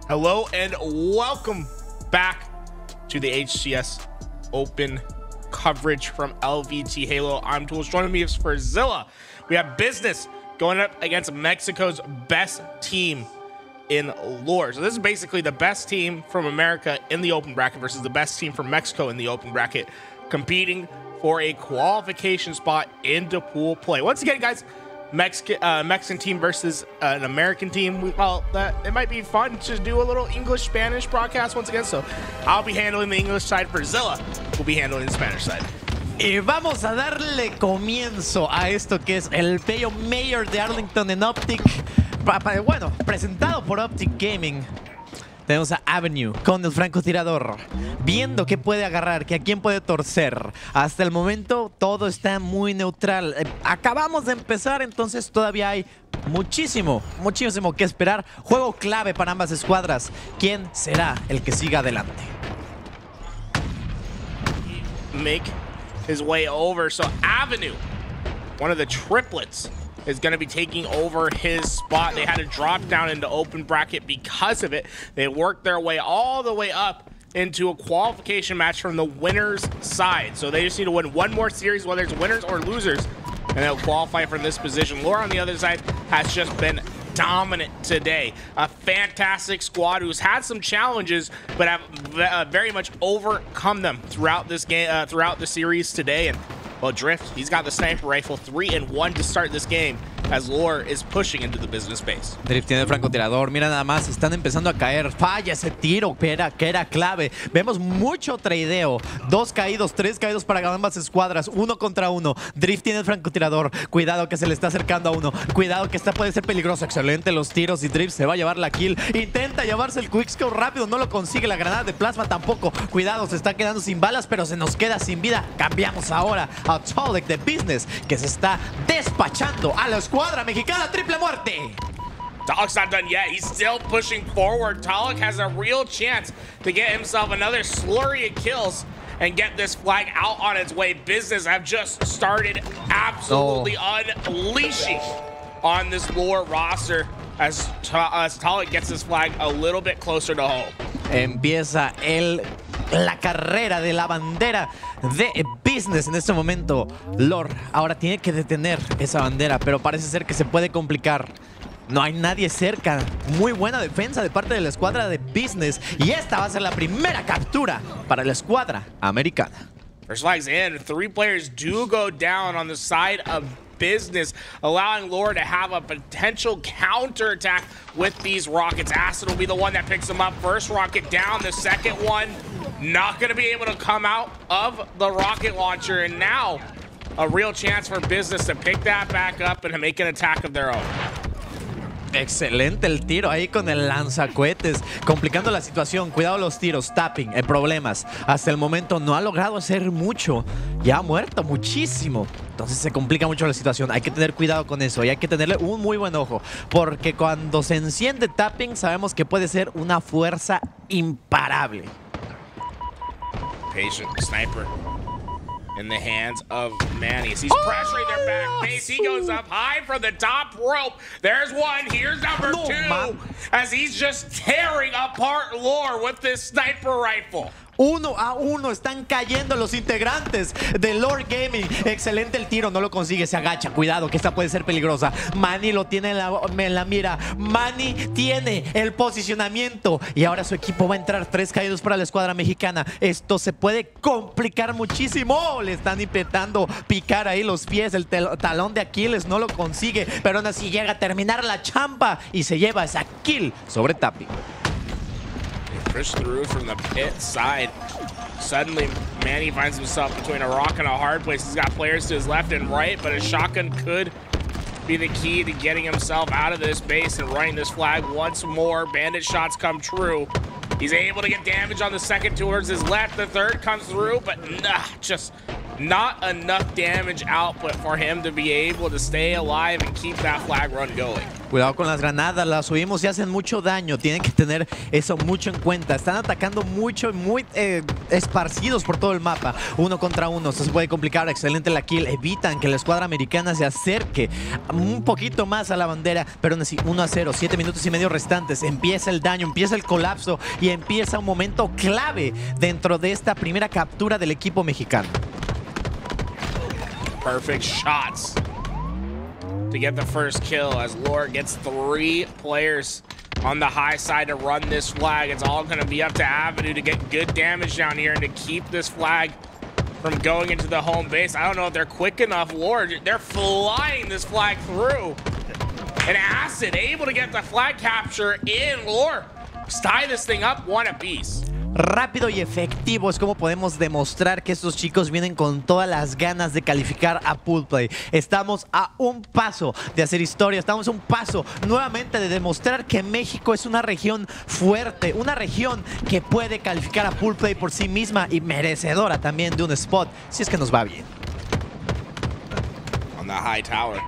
Hello and welcome back to the HCS Open coverage from LVT Halo. I'm Tools. Joining me is for Zilla. We have Business going up against Mexico's best team in lore. So this is basically the best team from America in the open bracket versus the best team from Mexico in the open bracket, competing for a qualification spot into pool play. Once again, guys, Mexican team versus an American team. Well, it might be fun to do a little English-Spanish broadcast once again. So I'll be handling the English side. For Zilla will be handling the Spanish side. Y vamos a darle comienzo a esto que es el bello Mayor de Arlington en Optic. Bueno, presentado por Optic Gaming. Tenemos a Avenue con el francotirador, viendo qué puede agarrar, que a quién puede torcer. Hasta el momento todo está muy neutral. Acabamos de empezar, entonces todavía hay muchísimo que esperar. Juego clave para ambas escuadras. ¿Quién será el que siga adelante? Make his way over. So Avenue, one of the triplets, is going to be taking over his spot. They had to drop down into open bracket because of it. They worked their way all the way up into a qualification match from the winner's side. So they just need to win one more series, whether it's winners or losers, and they'll qualify from this position. Lore on the other side has just been dominant today. A fantastic squad who's had some challenges, but have very much overcome them throughout this game, throughout the series today. And well, Drift, he's got the sniper rifle, 3-1 to start this game as Lore is pushing into the business base. Drift tiene el francotirador, mira nada más, están empezando a caer. Falla ese tiro que era clave. Vemos mucho traideo. 2 caídos, 3 caídos para ambas escuadras, 1 contra 1. Drift tiene el francotirador. Cuidado que se le está acercando a uno. Cuidado que esta puede ser peligroso. Excelente los tiros y Drift se va a llevar la kill. Intenta llevarse el quickscope rápido, no lo consigue. La granada de plasma tampoco. Cuidado, se está quedando sin balas, pero se nos queda sin vida. Cambiamos ahora a Taulek de Business, que se está despachando a la escuadra mexicana. Triple muerte. Taulek's not done yet. He's still pushing forward. Taulek has a real chance to get himself another slurry of kills and get this flag out on its way. Business have just started absolutely unleashing on this Lore roster as Taulek gets this flag a little bit closer to home. Empieza la carrera de la bandera de Business en este momento. Lore ahora tiene que detener esa bandera, pero parece ser que se puede complicar. No hay nadie cerca. Muy buena defensa de parte de la escuadra de Business. Y esta va a ser la primera captura para la escuadra americana. First flag's in. 3 players do go down on the side of Business, allowing Lore to have a potential counterattack with these rockets. Acid will be the one that picks them up. First rocket down, the second one not going to be able to come out of the rocket launcher, and now a real chance for Business to pick that back up and make an attack of their own. Excelente el tiro ahí con el lanzacohetes, complicando la situación. Cuidado los tiros, tapping, problemas. Hasta el momento no ha logrado hacer mucho. Ya ha muerto muchísimo. Entonces se complica mucho la situación. Hay que tener cuidado con eso y hay que tenerle un muy buen ojo, porque cuando se enciende tapping sabemos que puede ser una fuerza imparable. Patient sniper in the hands of Manny. He's pressuring their back base. He goes up high from the top rope. There's one. Here's number 2 as he's just tearing apart Lore with this sniper rifle. 1-1 están cayendo los integrantes de Lore Gaming. Excelente el tiro, no lo consigue, se agacha. Cuidado que esta puede ser peligrosa. Manny lo tiene en la mira. Manny tiene el posicionamiento y ahora su equipo va a entrar. 3 caídos para la escuadra mexicana. Esto se puede complicar muchísimo. Le están intentando picar ahí los pies. El talón de Aquiles no lo consigue, pero aún así llega a terminar la champa y se lleva esa kill sobre Tapi. Push through from the pit side. Suddenly, Manny finds himself between a rock and a hard place. He's got players to his left and right, but a shotgun could be the key to getting himself out of this base and running this flag once more. Bandit shots come true. He's able to get damage on the second towards his left. The third comes through, but just not enough damage output for him to be able to stay alive and keep that flag run going. Cuidado con las granadas, las subimos y hacen mucho daño. Tienen que tener eso mucho en cuenta. Están atacando mucho y muy esparcidos por todo el mapa. 1 contra 1, se puede complicar. Excelente la kill. Evitan que la escuadra americana se acerque un poquito más a la bandera. Pero 1-0, 7 minutos y medio restantes. Empieza el daño, empieza el colapso y empieza un momento clave dentro de esta primera captura del equipo mexicano. Perfect shots to get the first kill as Lore gets 3 players on the high side to run this flag. It's all going to be up to Avenue to get good damage down here and to keep this flag from going into the home base. I don't know if they're quick enough. Lore, they're flying this flag through. And Acid able to get the flag capture in. Lore, tie this thing up 1 apiece. Rápido y efectivo es como podemos demostrar que estos chicos vienen con todas las ganas de calificar a Pool Play. Estamos a un paso de hacer historia, estamos a un paso nuevamente de demostrar que México es una región fuerte, una región que puede calificar a Pool Play por sí misma y merecedora también de un spot, si es que nos va bien. On the high tower.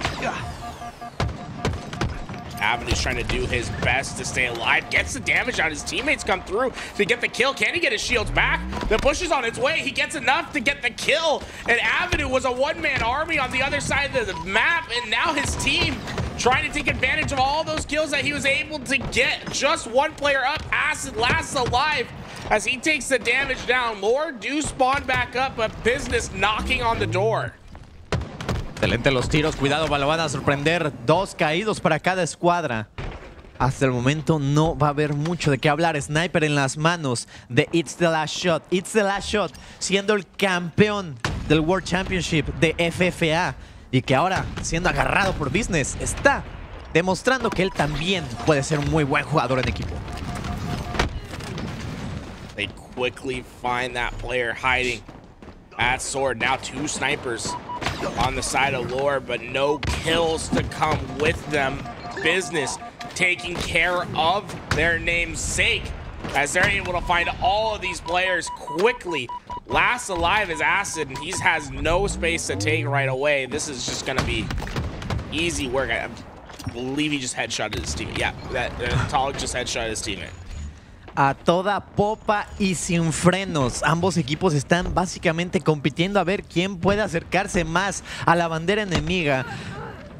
Avenue's trying to do his best to stay alive. Gets the damage out. His teammates come through to get the kill. Can he get his shields back? The push is on its way. He gets enough to get the kill. And Avenue was a one-man army on the other side of the map. And now his team trying to take advantage of all those kills that he was able to get. Just 1 player up. Acid lasts alive as he takes the damage down. Lore do spawn back up, but Business knocking on the door. Excelente los tiros, cuidado, lo van a sorprender. 2 caídos para cada escuadra. Hasta el momento no va a haber mucho de qué hablar. Sniper en las manos de ItzTheLastShot. ItzTheLastShot siendo el campeón del World Championship de FFA y que ahora, siendo agarrado por Business, está demostrando que él también puede ser un muy buen jugador en equipo. They quickly find that player hiding at Sword. Now 2 snipers on the side of Lore, but no kills to come with them. Business taking care of their namesake as they're able to find all of these players quickly. Last alive is Acid, and he has no space to take right away. This is just going to be easy work. I believe he just headshotted his teammate. Yeah, Taulek just headshotted his teammate. A toda popa y sin frenos. Ambos equipos están básicamente compitiendo a ver quién puede acercarse más a la bandera enemiga.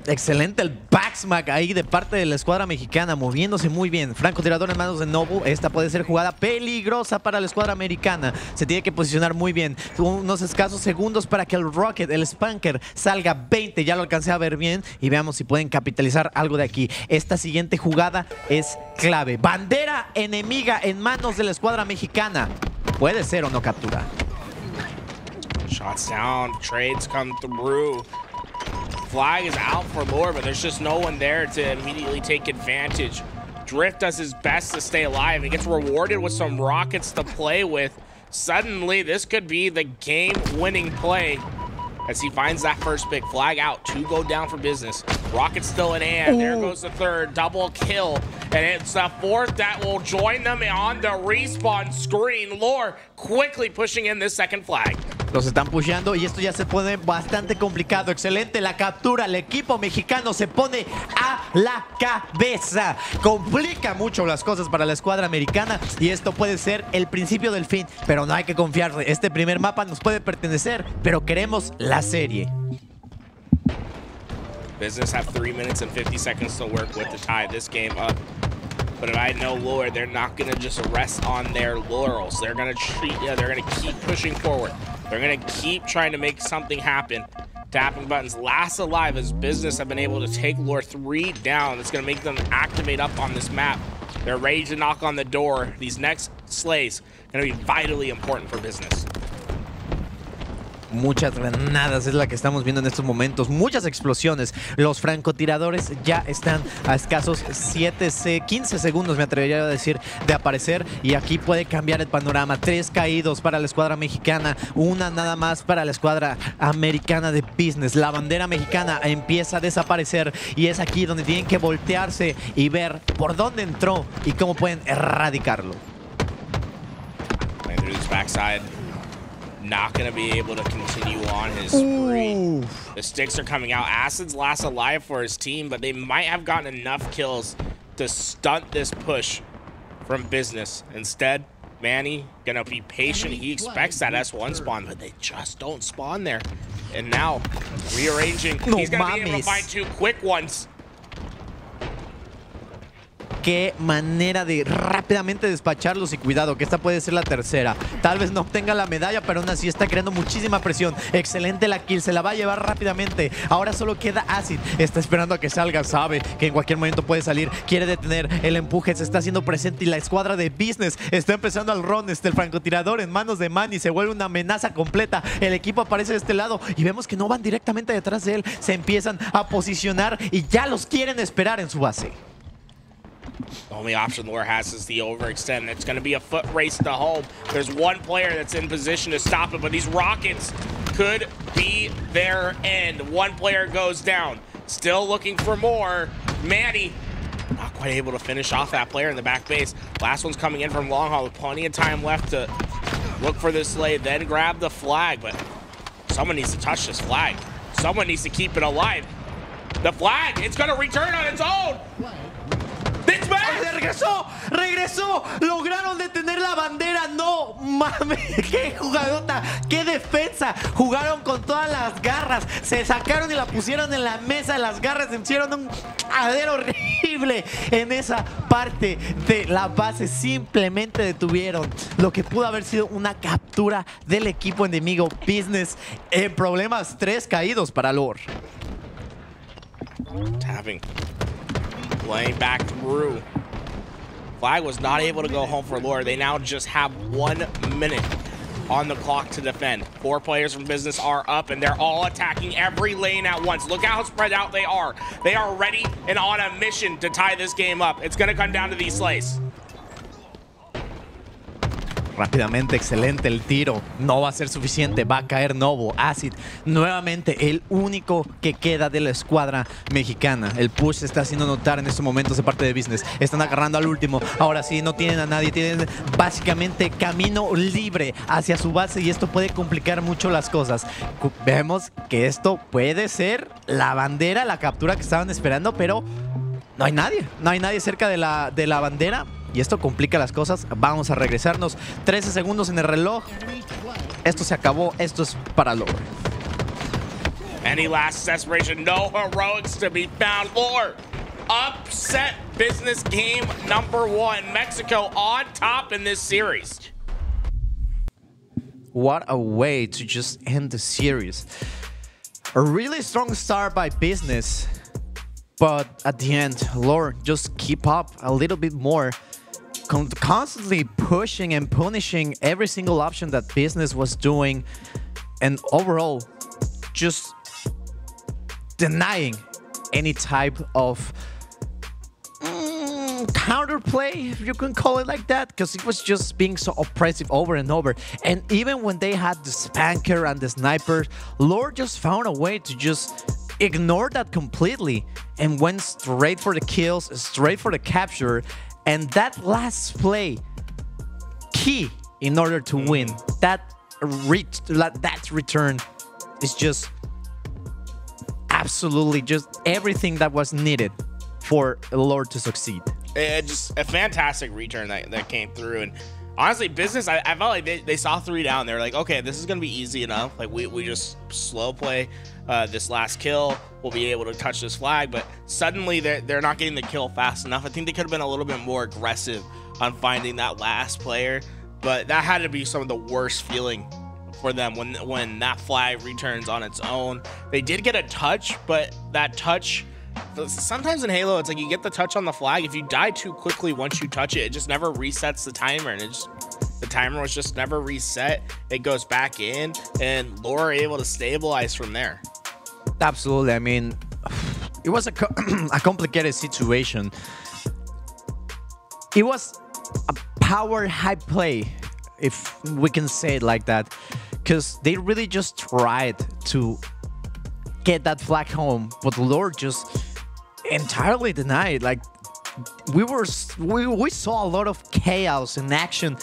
Excelente el backsmack ahí de parte de la escuadra mexicana, moviéndose muy bien. Francotirador en manos de Nobu. Esta puede ser jugada peligrosa para la escuadra americana. Se tiene que posicionar muy bien. Unos escasos segundos para que el Rocket, el Spanker, salga 20. Ya lo alcancé a ver bien y veamos si pueden capitalizar algo de aquí. Esta siguiente jugada es clave. Bandera enemiga en manos de la escuadra mexicana. Puede ser o no captura. Shots down, trades come through. Flag is out for Lore, but there's just no one there to immediately take advantage. Drift does his best to stay alive. He gets rewarded with some rockets to play with. Suddenly, this could be the game-winning play as he finds that first big flag out. 2 go down for Business. Rockets still in hand. There goes the 3rd. Double kill. And it's the 4th that will join them on the respawn screen. Lore quickly pushing in this 2nd flag. Los están pusheando y esto ya se pone bastante complicado. Excelente la captura. El equipo mexicano se pone a la cabeza. Complica mucho las cosas para la escuadra americana y esto puede ser el principio del fin. Pero no hay que confiarse. Este primer mapa nos puede pertenecer, pero queremos la serie. Business have 3 minutes and 50 seconds to work with to tie this game up. But if I know Lore, they're not going to just rest on their laurels. They're going to keep pushing forward. They're going to keep trying to make something happen. Tapping buttons. Last alive as Business have been able to take Lore 3 down. It's going to make them activate up on this map. They're ready to knock on the door. These next slays are going to be vitally important for Business. Muchas granadas es la que estamos viendo en estos momentos. Muchas explosiones. Los francotiradores ya están a escasos 15 segundos, me atrevería a decir, de aparecer. Y aquí puede cambiar el panorama. 3 caídos para la escuadra mexicana. 1 nada más para la escuadra americana de Business. La bandera mexicana empieza a desaparecer. Y es aquí donde tienen que voltearse y ver por dónde entró y cómo pueden erradicarlo. Backside. not going to be able to continue on his spree. Ooh. The sticks are coming out. Acid's last alive for his team, but they might have gotten enough kills to stunt this push from Business. Instead, Manny gonna be patient. He expects that S1 spawn, but they just don't spawn there. And now, rearranging. He's gonna be able to find 2 quick ones. Qué manera de rápidamente despacharlos y cuidado que esta puede ser la tercera. Tal vez no obtenga la medalla, pero aún así está creando muchísima presión. Excelente la kill, se la va a llevar rápidamente. Ahora solo queda Acid. Está esperando a que salga, sabe que en cualquier momento puede salir. Quiere detener el empuje, se está haciendo presente y la escuadra de Business está empezando al run. El francotirador en manos de Manny se vuelve una amenaza completa. El equipo aparece de este lado y vemos que no van directamente detrás de él. Se empiezan a posicionar y ya los quieren esperar en su base. The only option Lure has is the overextend. It's going to be a foot race to home. There's one player that's in position to stop it, but these rockets could be their end. One player goes down. Still looking for more. Manny not quite able to finish off that player in the back base. Last one's coming in from long haul with plenty of time left to look for this slade, then grab the flag. But someone needs to touch this flag. Someone needs to keep it alive. The flag, it's going to return on its own. ¡Regresó! ¡Regresó! ¡Lograron detener la bandera! ¡No mames! ¡Qué jugadota! ¡Qué defensa! Jugaron con todas las garras. Se sacaron y la pusieron en la mesa. Las garras se hicieron un cadero horrible en esa parte de la base. Simplemente detuvieron lo que pudo haber sido una captura del equipo enemigo Business. En problemas, 3 caídos para Lore. Tapping. Playing back through. Flag was not able to go home for Lure. They now just have 1 minute on the clock to defend. 4 players from Business are up, and they're all attacking every lane at once. Look how spread out they are. They are ready and on a mission to tie this game up. It's going to come down to these slays. Rápidamente, excelente el tiro. No va a ser suficiente. Va a caer Novo. Acid, nuevamente el único que queda de la escuadra mexicana. El push se está haciendo notar en estos momentos de parte de Business. Están agarrando al último. Ahora sí, no tienen a nadie. Tienen básicamente camino libre hacia su base y esto puede complicar mucho las cosas. Vemos que esto puede ser la bandera, la captura que estaban esperando, pero no hay nadie. No hay nadie cerca de la bandera. Y esto complica las cosas. Vamos a regresarnos. 13 segundos en el reloj. Esto se acabó. Esto es para Lore. Any last desperation? No heroics to be found. Lore upset Business game number 1. Mexico on top in this series. What a way to just end the series. A really strong start by Business. But at the end, Lore just keep up a little bit more. Constantly pushing and punishing every single option that Business was doing, and overall just denying any type of counterplay, if you can call it like that, because it was just being so oppressive over and over. And even when they had the spanker and the sniper, Lore just found a way to just ignore that completely and went straight for the kills, straight for the capture. And that last play, key in order to win. That return is just absolutely just everything that was needed for Lore to succeed. Just a fantastic return that came through. And honestly, Business, I felt like they saw 3 down. They were like, okay, this is going to be easy enough. Like, we just slow play this last kill. We'll be able to touch this flag. But suddenly, they're not getting the kill fast enough. I think they could have been a little bit more aggressive on finding that last player. But that had to be some of the worst feeling for them when that flag returns on its own. They did get a touch, but that touch... Sometimes in Halo, it's like you get the touch on the flag. If you die too quickly once you touch it, it just never resets the timer, and the timer was just never reset. It goes back in, and Lore are able to stabilize from there. Absolutely. I mean, it was a complicated situation. It was a power high play, if we can say it like that, because they really just tried to get that flag home, but Lore just entirely denied. Like, we saw a lot of chaos in action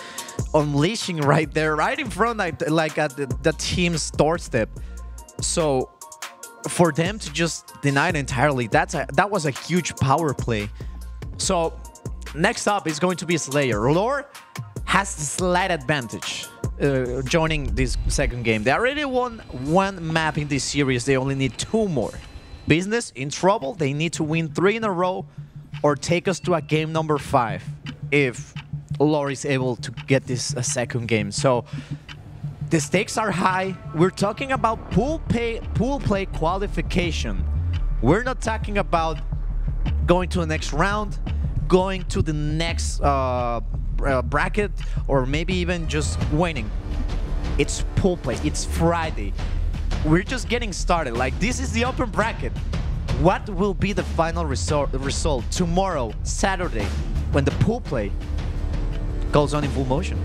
unleashing right there, right in front, like at the team's doorstep. So for them to just deny it entirely, that was a huge power play. So next up is going to be Slayer. Lore has the slight advantage joining this second game. They already won one map in this series. They only need 2 more. Business in trouble. They need to win 3 in a row or take us to a game number 5 if Lore is able to get this a second game. So the stakes are high. We're talking about pool play qualification. We're not talking about going to the next round, going to the next bracket, or maybe even just winning. It's pool play. It's Friday. We're just getting started. Like, this is the open bracket. What will be the final result tomorrow, Saturday, when the pool play goes on in full motion?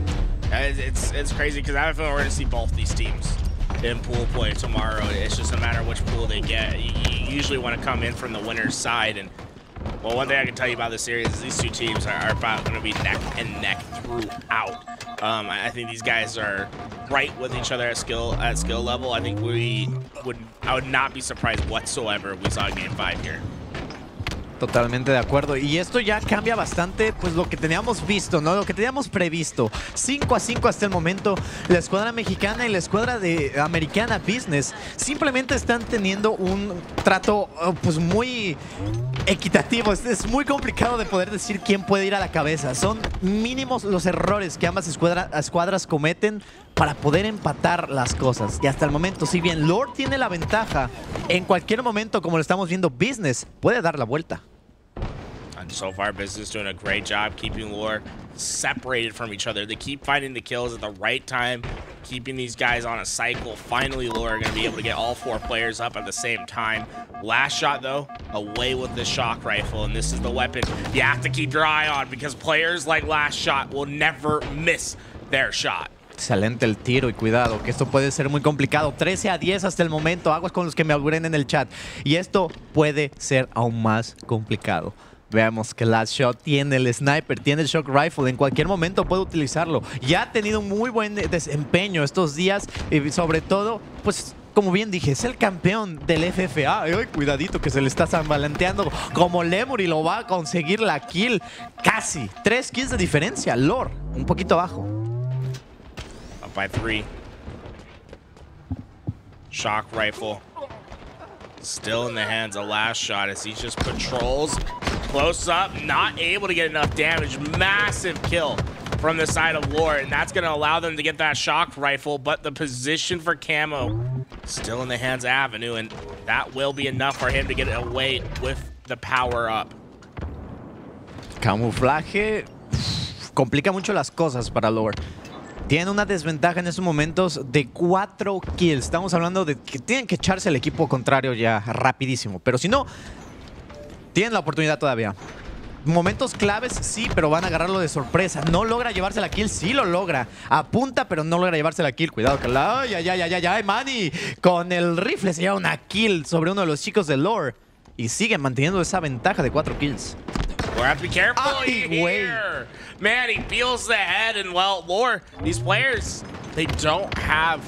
It's crazy because I have a feeling we're going to see both these teams in pool play tomorrow. It's just a matter of which pool they get. You usually want to come in from the winner's side. And, well, one thing I can tell you about this series is these 2 teams are about going to be neck and neck throughout. I think these guys are right with each other at skill level. I think I would not be surprised whatsoever if we saw Game 5 here. Totalmente de acuerdo. Y esto ya cambia bastante pues lo que teníamos visto, ¿no? Lo que teníamos previsto. 5-5 hasta el momento. La escuadra mexicana y la escuadra de americana Business simplemente están teniendo un trato pues muy equitativo. Es muy complicado de poder decir quién puede ir a la cabeza. Son mínimos los errores que ambas escuadras cometen para poder empatar las cosas. Y hasta el momento, si bien Lore tiene la ventaja, en cualquier momento, como lo estamos viendo, Business puede dar la vuelta. And so far, Business doing a great job keeping Lore separated from each other. They keep finding the kills at the right time, keeping these guys on a cycle. Finally, Lore are going to be able to get all 4 players up at the same time. Last shot, though, away with the shock rifle, and this is the weapon you have to keep your eye on because players like Last Shot will never miss their shot. Excelente el tiro y cuidado, que esto puede ser muy complicado. 13-10 hasta el momento. Aguas con los que me auguren en el chat. Y esto puede ser aún más complicado. Veamos que Last Shot tiene el sniper, tiene el shock rifle. En cualquier momento puede utilizarlo. Ya ha tenido un muy buen desempeño estos días. Y sobre todo, pues, como bien dije, es el campeón del FFA. Ay, cuidadito que se le está zambalanteando como Lemur y lo va a conseguir la kill. Casi 3 kills de diferencia. Lore, un poquito abajo. Up by 3. Shock rifle. Still in the hands of Last Shot as he just patrols. Close up, not able to get enough damage. Massive kill from the side of Lore, and that's going to allow them to get that shock rifle, but the position for Camo still in the hands of Avenue, and that will be enough for him to get away with the power up. Camuflaje complica mucho las cosas para Lore. Tiene una desventaja en estos momentos de 4 kills. Estamos hablando de que tienen que echarse al equipo contrario ya rapidísimo. Pero si no, tienen la oportunidad todavía. Momentos claves, sí, pero van a agarrarlo de sorpresa. No logra llevarse la kill, sí lo logra. Apunta, pero no logra llevarse la kill. Cuidado, que la... ¡Ay! Manny con el rifle se lleva una kill sobre uno de los chicos de Lore. Y sigue manteniendo esa ventaja de 4 kills. We'll have to be careful here. Manny peels the head, and well, Lore, these players, they don't have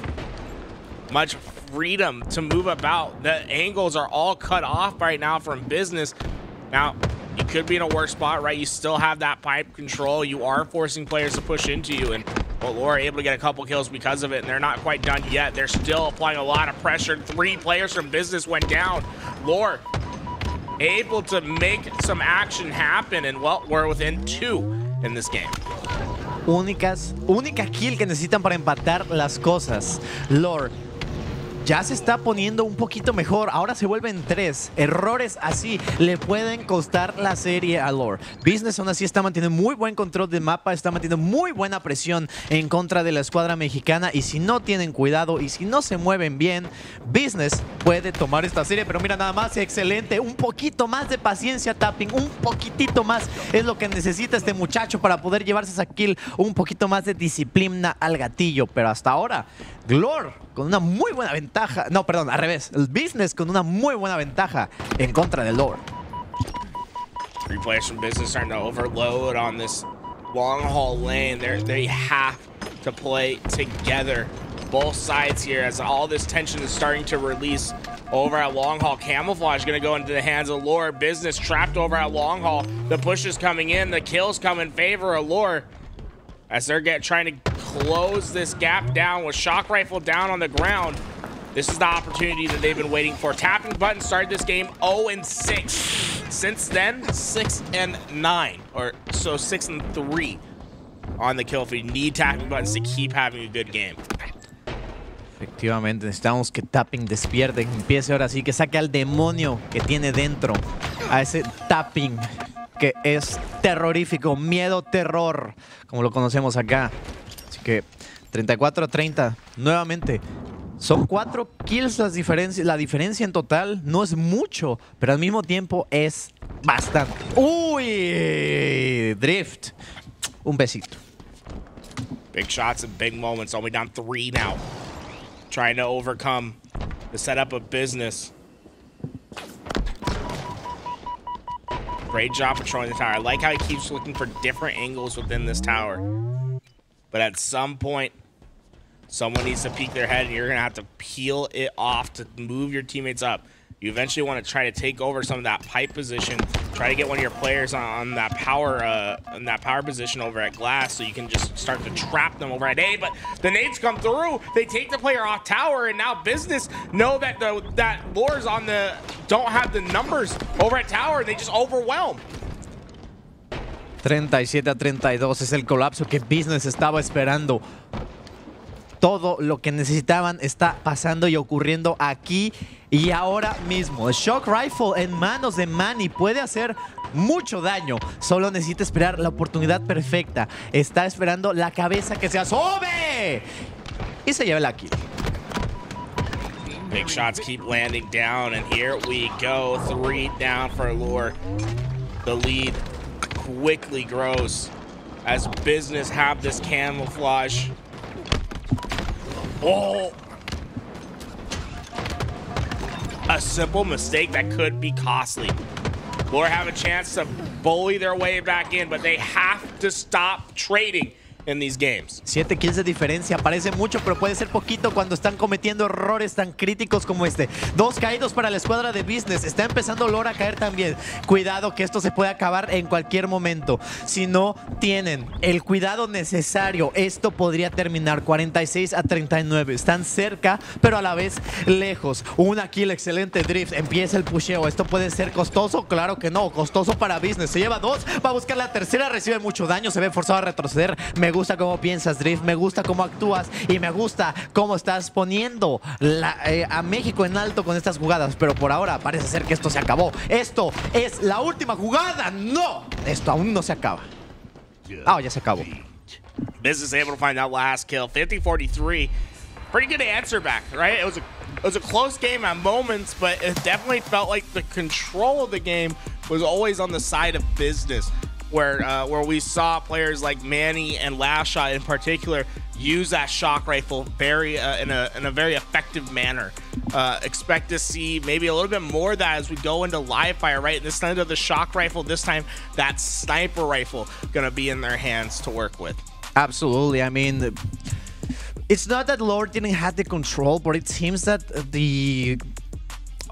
much freedom to move about. The angles are all cut off right now from Business. Now, you could be in a worse spot, right? You still have that pipe control. You are forcing players to push into you, and well, Lore are able to get a couple kills because of it, and they're not quite done yet. They're still applying a lot of pressure. 3 players from Business went down. Lore able to make some action happen, and well, we're within 2 in this game. Única kill que necesitan para empatar las cosas. Lore ya se está poniendo un poquito mejor. Ahora se vuelven 3. Errores así le pueden costar la serie a Lore. Business aún así está manteniendo muy buen control del mapa, está manteniendo muy buena presión en contra de la escuadra mexicana. Y si no tienen cuidado y si no se mueven bien, Business puede tomar esta serie. Pero mira nada más, excelente. Un poquito más de paciencia, Tapping. Un poquitito más es lo que necesita este muchacho para poder llevarse esa kill. Un poquito más de disciplina al gatillo. Pero hasta ahora, Lore con una muy buena ventaja. No, perdón, al revés. El Business con una muy buena ventaja en contra de Lore. 3 players from Business starting to overload on this long haul lane. They have to play together. Both sides here as all this tension is starting to release over at long haul. Camouflage going to go into the hands of Lure. Business trapped over at long haul. The push is coming in. The kills come in favor of Lure as they're trying to close this gap down with Shock Rifle down on the ground. This is the opportunity that they've been waiting for. Tapping Button started this game 0-6. Since then, 6-9, or so 6-3 on the kill feed. Need Tapping Buttons to keep having a good game. Efectivamente, necesitamos que Tapping despierte, que empiece ahora sí, que saque al demonio que tiene dentro, a ese Tapping que es terrorífico, miedo, terror, como lo conocemos acá. Así que 34-30, nuevamente. Son 4 kills la diferencia en total. No es mucho, pero al mismo tiempo es bastante. ¡Uy! Drift. Un besito. Big shots and big moments. Only down 3 now. Trying to overcome the setup of Business. Great job patrolling the tower. I like how he keeps looking for different angles within this tower. But at some point, someone needs to peek their head, and you're going to have to peel it off to move your teammates up. You eventually want to try to take over some of that pipe position. Try to get one of your players on that power position over at glass, so you can just start to trap them over at A. But the nades come through. They take the player off tower, and now Business know that that Lure's on the don't have the numbers over at tower. And they just overwhelm. 37-32 es el colapso que Business estaba esperando. Todo lo que necesitaban está pasando y ocurriendo aquí y ahora mismo. El Shock Rifle en manos de Manny puede hacer mucho daño. Solo necesita esperar la oportunidad perfecta. Está esperando la cabeza que se asome y se lleva la kill. Big shots keep landing down, and here we go. 3 down for Lure. The lead quickly grows as Business have this camouflage. Oh! A simple mistake that could be costly. Lure have a chance to bully their way back in, but they have to stop trading in these games. 7 kills de diferencia, parece mucho, pero puede ser poquito cuando están cometiendo errores tan críticos como este. 2 caídos para la escuadra de Business. Está empezando Lore a caer también. Cuidado que esto se puede acabar en cualquier momento. Si no tienen el cuidado necesario, esto podría terminar 46-39. Están cerca, pero a la vez lejos. Una kill, excelente drift. Empieza el pusheo. ¿Esto puede ser costoso? Claro que no. Costoso para Business. Se lleva 2. Va a buscar la tercera. Recibe mucho daño. Se ve forzado a retroceder. Me gusta cómo piensas, Drift, me gusta cómo actúas y me gusta cómo estás poniendo a México en alto con estas jugadas, pero por ahora parece ser que esto se acabó. Esto es la última jugada. ¡No! Esto aún no se acaba. Ah, ya se acabó. Business able to find that last kill. 50-43. Pretty good answer back, right? It was a close game at moments, but it definitely felt like the control of the game was always on the side of Business. Where we saw players like Manny and LastShot in particular use that shock rifle very in a very effective manner. Expect to see maybe a little bit more of that as we go into live fire, right? And instead of the shock rifle, this time that sniper rifle gonna be in their hands to work with. Absolutely. I mean, it's not that Lord didn't have the control, but it seems that the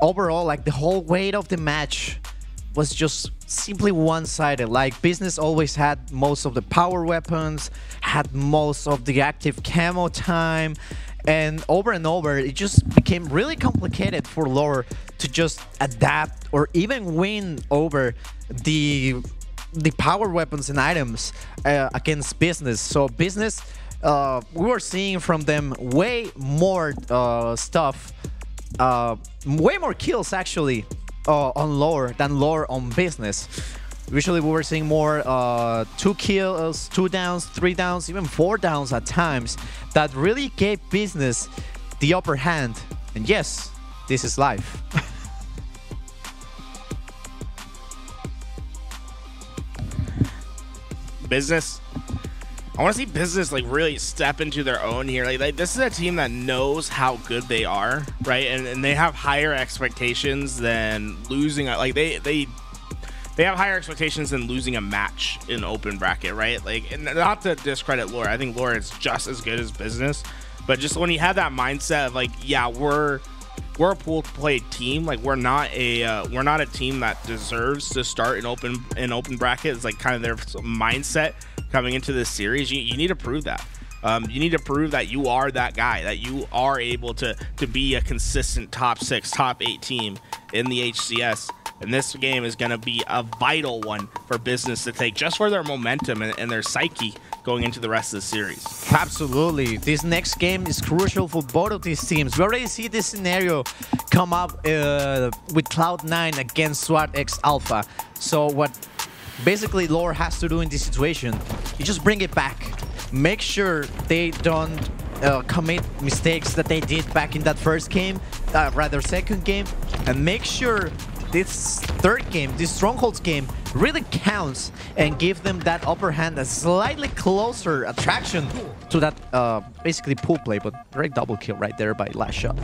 overall, like the whole weight of the match was just simply one-sided. Like Business always had most of the power weapons, had most of the active camo time, and over it just became really complicated for Lore to just adapt or even win over the power weapons and items against Business. So Business, we were seeing from them way more stuff, way more kills actually on Lore than Lore on Business. Usually we were seeing more 2 kills, 2 downs, 3 downs, even 4 downs at times. That really gave Business the upper hand. And yes, this is life. Business, I want to see Business like really step into their own here. Like this is a team that knows how good they are, right? And they have higher expectations than losing. Like they they have higher expectations than losing a match in open bracket, right? Like, and not to discredit Lore. I think Lore is just as good as Business, but just when you have that mindset of like, yeah, we're a pool play team. Like, we're not a team that deserves to start in open bracket. It's like kind of their mindset coming into this series. You need to prove that. You need to prove that you are that guy, that you are able to be a consistent top 6, top 8 team in the HCS. And this game is going to be a vital one for Business to take, just for their momentum and their psyche going into the rest of the series. Absolutely. This next game is crucial for both of these teams. We already see this scenario come up with Cloud9 against SWAT X Alpha. So what basically Lore has to do in this situation, you just bring it back. Make sure they don't commit mistakes that they did back in that first game, rather second game, and make sure this third game, this Strongholds game, really counts and give them that upper hand, a slightly closer attraction to that basically pool play, but great double kill right there by LastShot.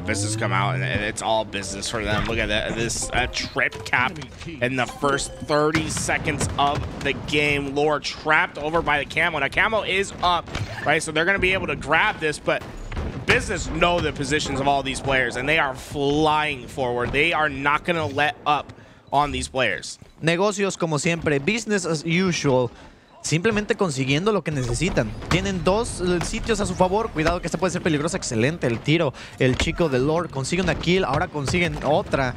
Business come out and it's all business for them. Look at that, this trip cap in the first 30 seconds of the game. Lore trapped over by the camo. Now camo is up, right? So they're going to be able to grab this, but Business know the positions of all these players and they are flying forward. They are not going to let up on these players. Negocios como siempre, business as usual. Simplemente consiguiendo lo que necesitan. Tienen dos sitios a su favor. Cuidado que esta puede ser peligrosa. Excelente el tiro. El chico de Lord consigue una kill. Ahora consiguen otra,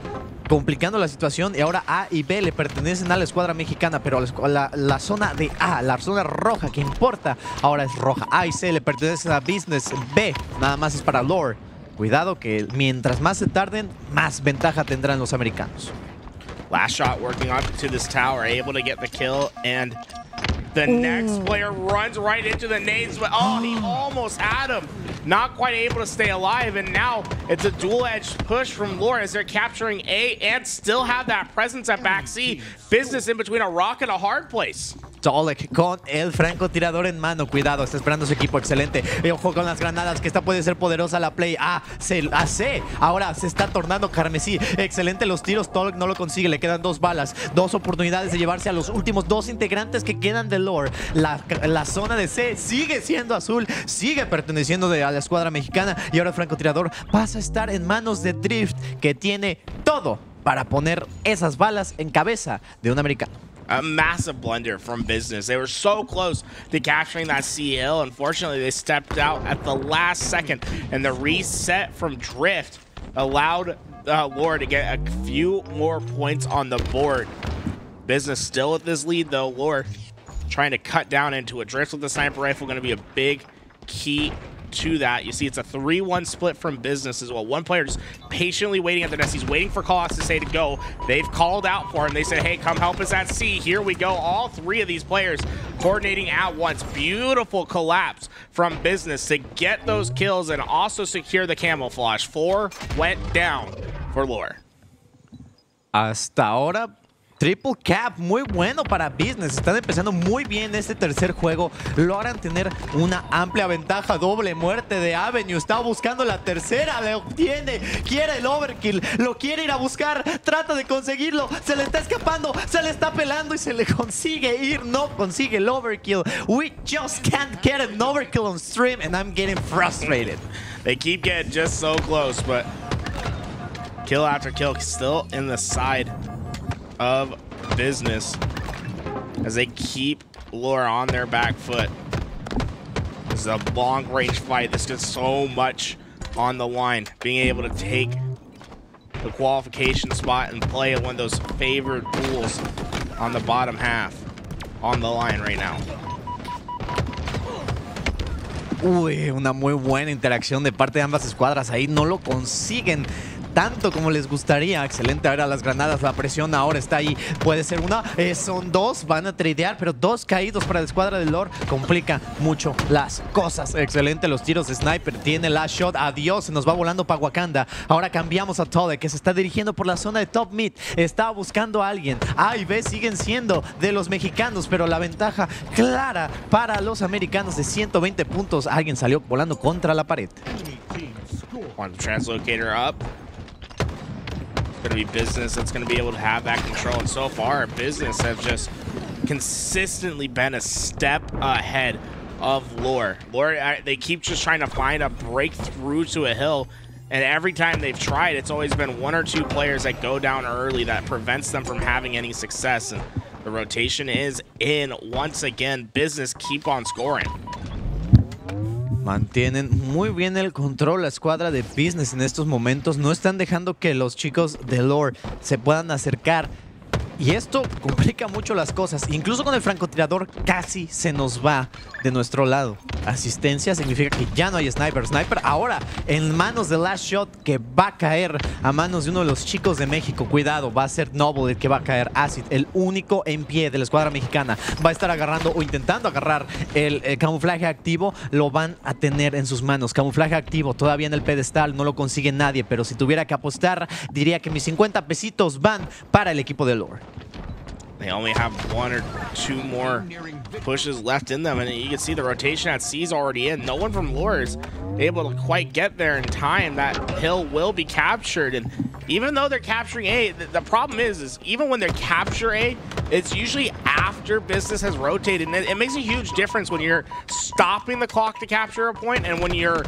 complicando la situación. Y ahora A y B le pertenecen a la escuadra mexicana. Pero la zona de A, la zona roja que importa, ahora es roja. A y C le pertenecen a Business. B nada más es para Lord. Cuidado que mientras más se tarden, más ventaja tendrán los americanos. LastShot working on to this tower, able to get the kill, and the next player runs right into the nades, but oh, he almost had him. Not quite able to stay alive, and now it's a dual-edged push from Lore as they're capturing A and still have that presence at back C. Business in between a rock and a hard place. Taulek con el francotirador en mano. Cuidado, está esperando su equipo. Excelente. Y ojo con las granadas, que esta puede ser poderosa la play. A, C. Ahora se está tornando carmesí. Excelente los tiros. Taulek no lo consigue. Le quedan 2 balas. 2 oportunidades de llevarse a los últimos 2 integrantes que quedan de Lore. La zona de C sigue siendo azul. Sigue perteneciendo a la escuadra mexicana. Y ahora el francotirador pasa a estar en manos de Drift, que tiene todo para poner esas balas en cabeza de un americano. A massive blunder from Business. They were so close to capturing that CL. Unfortunately, they stepped out at the last second, and the reset from Drift allowed Lore to get a few more points on the board. Business still with this lead, though. Lore trying to cut down into it. Drift with the sniper rifle going to be a big key to that. You see it's a 3-1 split from Business as well. One player just patiently waiting at the nest. He's waiting for call-outs to say to go. They've called out for him. They said, hey, come help us at C. Here we go. All 3 of these players coordinating at once. Beautiful collapse from Business to get those kills and also secure the camouflage. 4 went down for Lore. Hasta ahora, triple cap, muy bueno para Business. Están empezando muy bien este tercer juego. Logran tener una amplia ventaja. Doble muerte de Avenue. Está buscando la tercera. Le obtiene. Quiere el overkill. Lo quiere ir a buscar. Trata de conseguirlo. Se le está escapando. Se le está pelando y se le consigue ir. No consigue el overkill. We just can't get an overkill on stream and I'm getting frustrated. They keep getting just so close, but kill after kill still in the side of Business as they keep Lore on their back foot. This is a long-range fight. This gets so much on the line. Being able to take the qualification spot and play one of those favored pools on the bottom half on the line right now. Uy, una muy buena interacción de parte de ambas escuadras. Ahí no lo consiguen tanto como les gustaría. Excelente ahora las granadas, la presión ahora está ahí. Puede ser una, son 2, van a tradear, pero 2 caídos para la escuadra de Lore. Complica mucho las cosas. Excelente los tiros de sniper, tiene LastShot. Adiós, se nos va volando para Wakanda. Ahora cambiamos a Taulek, que se está dirigiendo por la zona de top mid. Está buscando a alguien. A y B siguen siendo de los mexicanos, pero la ventaja clara para los americanos de 120 puntos. Alguien salió volando contra la pared. On the translocator up. going to be Business that's going to be able to have that control. And so far, Business have just consistently been a step ahead of Lure. Lure, they keep just trying to find a breakthrough to a hill. And every time they've tried, it's always been one or two players that go down early that prevents them from having any success. And the rotation is in once again. Business keep on scoring. Mantienen muy bien el control la escuadra de Business en estos momentos. No están dejando que los chicos de Lure se puedan acercar. Y esto complica mucho las cosas. Incluso con el francotirador casi se nos va de nuestro lado. Asistencia significa que ya no hay sniper. Sniper ahora en manos de Last Shot, que va a caer a manos de uno de los chicos de México. Cuidado, va a ser Noble el que va a caer. Acid, el único en pie de la escuadra mexicana, va a estar agarrando o intentando agarrar el camuflaje activo. Lo van a tener en sus manos. Camuflaje activo todavía en el pedestal. No lo consigue nadie. Pero si tuviera que apostar, diría que mis 50 pesitos van para el equipo de Lure. They only have one or two more pushes left in them, and you can see the rotation at C is already in. No one from Lure is able to quite get there in time. That hill will be captured, and even though they're capturing A, the problem is even when they capture A, it's usually after Business has rotated, and it makes a huge difference when you're stopping the clock to capture a point and when you're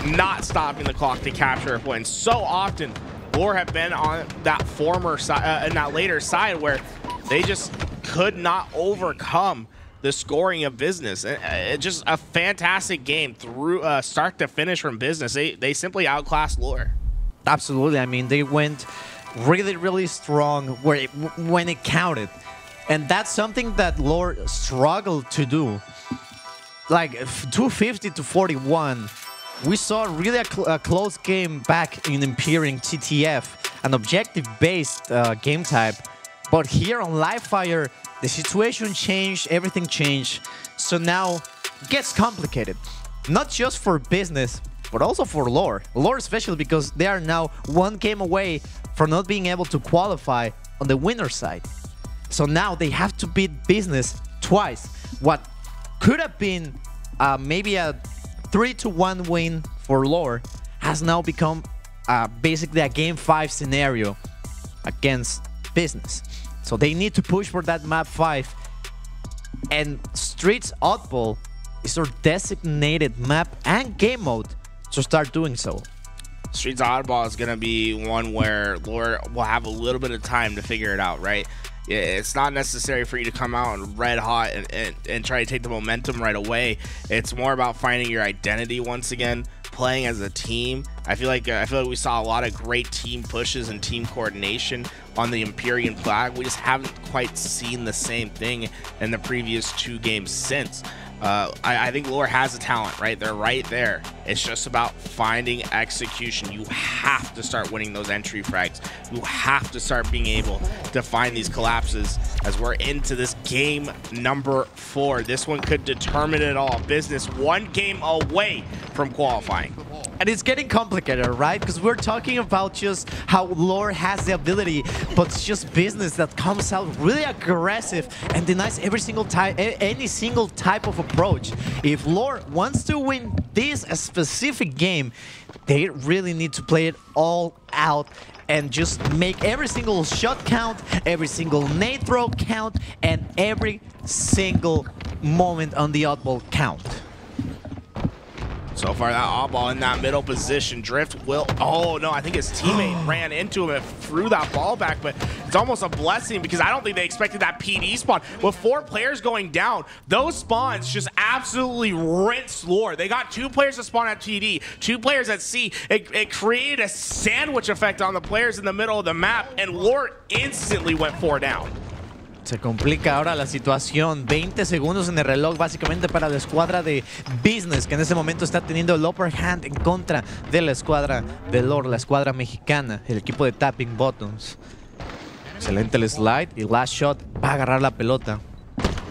not stopping the clock to capture a point. And so often, Lure have been on that former side, and that later side where they just could not overcome the scoring of Business. Just a fantastic game through start to finish from Business. They simply outclassed Lure. Absolutely. I mean, they went really, really strong when it counted. And that's something that Lure struggled to do. Like 250 to 41. We saw really a close game back in Imperium TTF, an objective-based game type. But here on Livefire, the situation changed, everything changed. So now it gets complicated. Not just for Business, but also for Lure. Lure especially because they are now one game away from not being able to qualify on the winner's side. So now they have to beat Business twice. What could have been maybe a 3-1 win for Lure has now become basically a Game 5 scenario against Business. So they need to push for that map 5. And Streets Oddball is our designated map and game mode to start doing so. Streets Oddball is going to be one where Lure will have a little bit of time to figure it out, right? It's not necessary for you to come out and red hot and try to take the momentum right away. It's more about finding your identity once again, playing as a team. I feel like we saw a lot of great team pushes and team coordination on the Empyrean flag. We just haven't quite seen the same thing in the previous 2 games since. I think Lure has the talent, right? They're right there. It's just about finding execution. You have to start winning those entry frags. You have to start being able to find these collapses as we're into this game number 4. This one could determine it all. Business 1 game away from qualifying. And it's getting complicated, right? Because we're talking about just how Lure has the ability, but it's just Business that comes out really aggressive and denies every single type, any single type of approach. If Lure wants to win this specific game, they really need to play it all out and just make every single shot count, every single nade throw count, and every single moment on the oddball count. So far, that oddball in that middle position. Drift will... Oh, no, I think his teammate ran into him and threw that ball back, but it's almost a blessing because I don't think they expected that PD spawn. With 4 players going down, those spawns just absolutely rinsed Lure. They got 2 players to spawn at PD, 2 players at C. It created a sandwich effect on the players in the middle of the map, and Lure instantly went 4 down. Se complica ahora la situación. 20 segundos en el reloj básicamente para la escuadra de Business, que en ese momento está teniendo el upper hand en contra de la escuadra de Lure, la escuadra mexicana, el equipo de Tapping Buttons. Excelente el slide y Last Shot va a agarrar la pelota.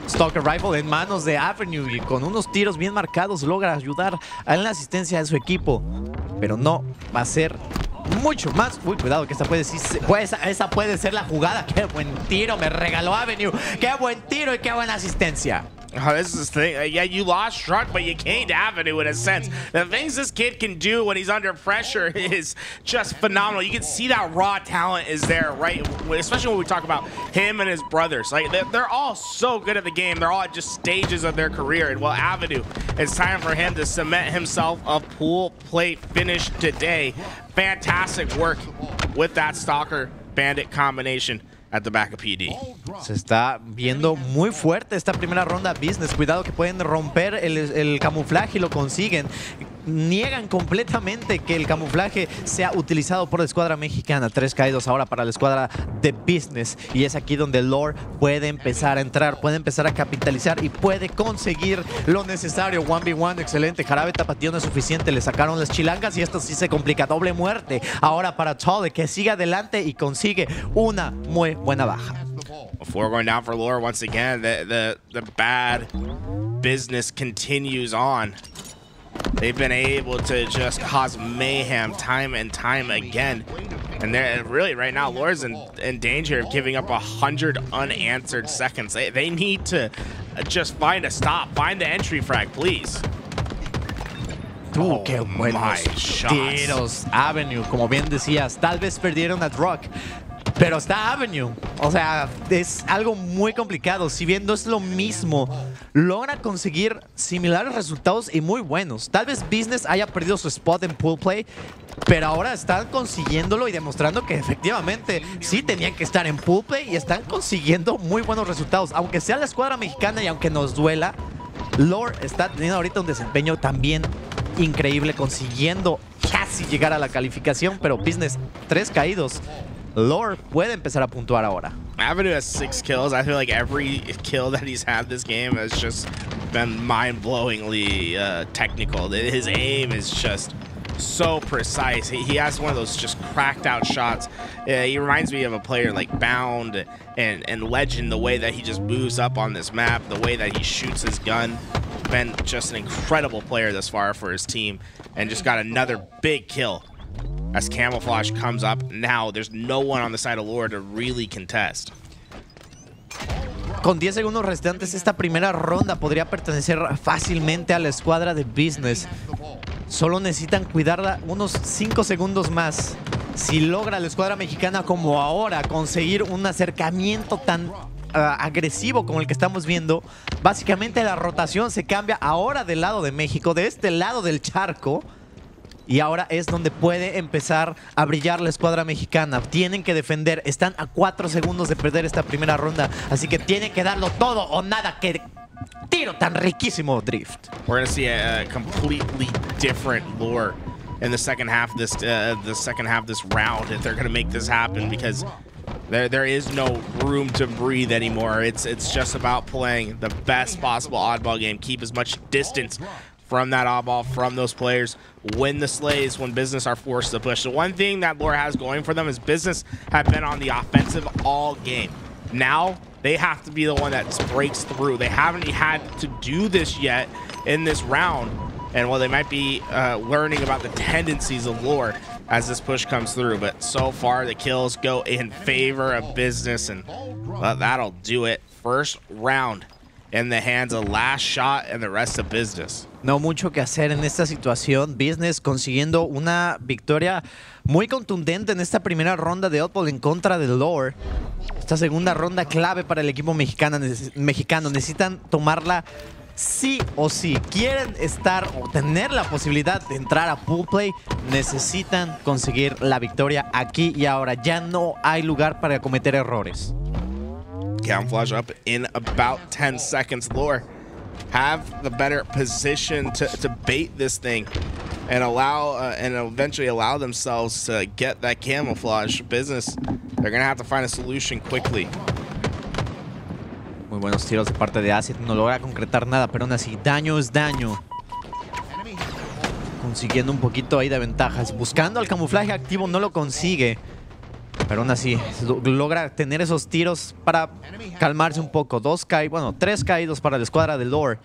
Stalker Rifle en manos de Avenue y con unos tiros bien marcados logra ayudar en la asistencia de su equipo, pero no va a ser mucho más. Uy, cuidado, que esa puede ser la jugada. Qué buen tiro me regaló Avenue. Qué buen tiro y qué buena asistencia. Oh, this is the thing. Yeah, you lost Truck, but you gained Avenue in a sense. The things this kid can do when he's under pressure is just phenomenal. You can see that raw talent is there, right? Especially when we talk about him and his brothers. Like, they're all so good at the game. They're all at just stages of their career. And well, Avenue, it's time for him to cement himself a pool play finish today. Fantastic work with that Stalker Bandit combination at the back of PD. Se está viendo muy fuerte esta primera ronda Business. Cuidado que pueden romper el camuflaje y lo consiguen. Niegan completamente que el camuflaje sea utilizado por la escuadra mexicana. 3 caídos ahora para la escuadra de Business. Y es aquí donde Lord puede empezar a entrar, puede empezar a capitalizar y puede conseguir lo necesario. 1v1, excelente. Jarabe tapatío no es suficiente. Le sacaron las chilangas y esto sí se complica. Doble muerte ahora para Taulek, que sigue adelante y consigue una muy buena baja. Before going down for Lore once again, the bad Business continues on. They've been able to just cause mayhem time and time again. And they're really, right now, Lore's in danger of giving up 100 unanswered seconds. They need to just find a stop. Find the entry frag, please. Qué buenos tiros. Avenue, como bien decías, tal vez perdieron a Rock, pero está Avenue. O sea, es algo muy complicado. Si bien no es lo mismo, logra conseguir similares resultados y muy buenos. Tal vez Business haya perdido su spot en pool play, pero ahora están consiguiéndolo y demostrando que efectivamente sí tenían que estar en pool play y están consiguiendo muy buenos resultados. Aunque sea la escuadra mexicana y aunque nos duela, Lore está teniendo ahorita un desempeño también increíble, consiguiendo casi llegar a la calificación, pero Business 3 caídos. Lore puede empezar a puntuar ahora. Avenue has 6 kills. I feel like every kill that he's had this game has just been mind-blowingly technical. His aim is just so precise. He has one of those just cracked out shots. He reminds me of a player like Bound and Legend, the way that he just moves up on this map, the way that he shoots his gun. Been just an incredible player thus far for his team, and just got another big kill. As Camouflage comes up, now there's no one on the side of Lore to really contest. Con 10 segundos restantes, esta primera ronda podría pertenecer fácilmente a la escuadra de Business. Solo necesitan cuidarla unos 5 segundos más. Si logra la escuadra mexicana como ahora conseguir un acercamiento tan agresivo como el que estamos viendo, básicamente la rotación se cambia ahora del lado de México, de este lado del charco. Y ahora es donde puede empezar a brillar la escuadra mexicana. Tienen que defender. Están a 4 segundos de perder esta primera ronda. Así que tienen que darlo todo o nada. ¡Qué tiro tan riquísimo, Drift! We're going to see a completely different Lore in the second half of this round if they're going to make this happen, because there is no room to breathe anymore. It's just about playing the best possible oddball game. Keep as much distance from that oddball, from those players. Win the slays when Business are forced to push. The one thing that Lore has going for them is Business have been on the offensive all game. Now they have to be the one that breaks through. They haven't had to do this yet in this round. And while they might be learning about the tendencies of Lore as this push comes through, but so far the kills go in favor of Business, and well, that'll do it. First round in the hands of Last Shot and the rest of Business. No mucho que hacer en esta situación. Business consiguiendo una victoria muy contundente en esta primera ronda de Oddball en contra de Lore. Esta segunda ronda clave para el equipo mexicano. Necesitan tomarla sí o sí. Quieren estar o tener la posibilidad de entrar a pool play. Necesitan conseguir la victoria aquí y ahora. Ya no hay lugar para cometer errores. Camouflage up in about 10 seconds. Lore have the better position to bait this thing and allow and eventually allow themselves to get that camouflage. Business, they're gonna have to find a solution quickly. Muy buenos tiros de parte de Acid. No logra concretar nada, pero aún así daño es daño. Consiguiendo un poquito ahí de ventajas. Buscando el camuflaje activo, no lo consigue. Pero aún así logra tener esos tiros para calmarse un poco. 3 caídos para la escuadra de Lore.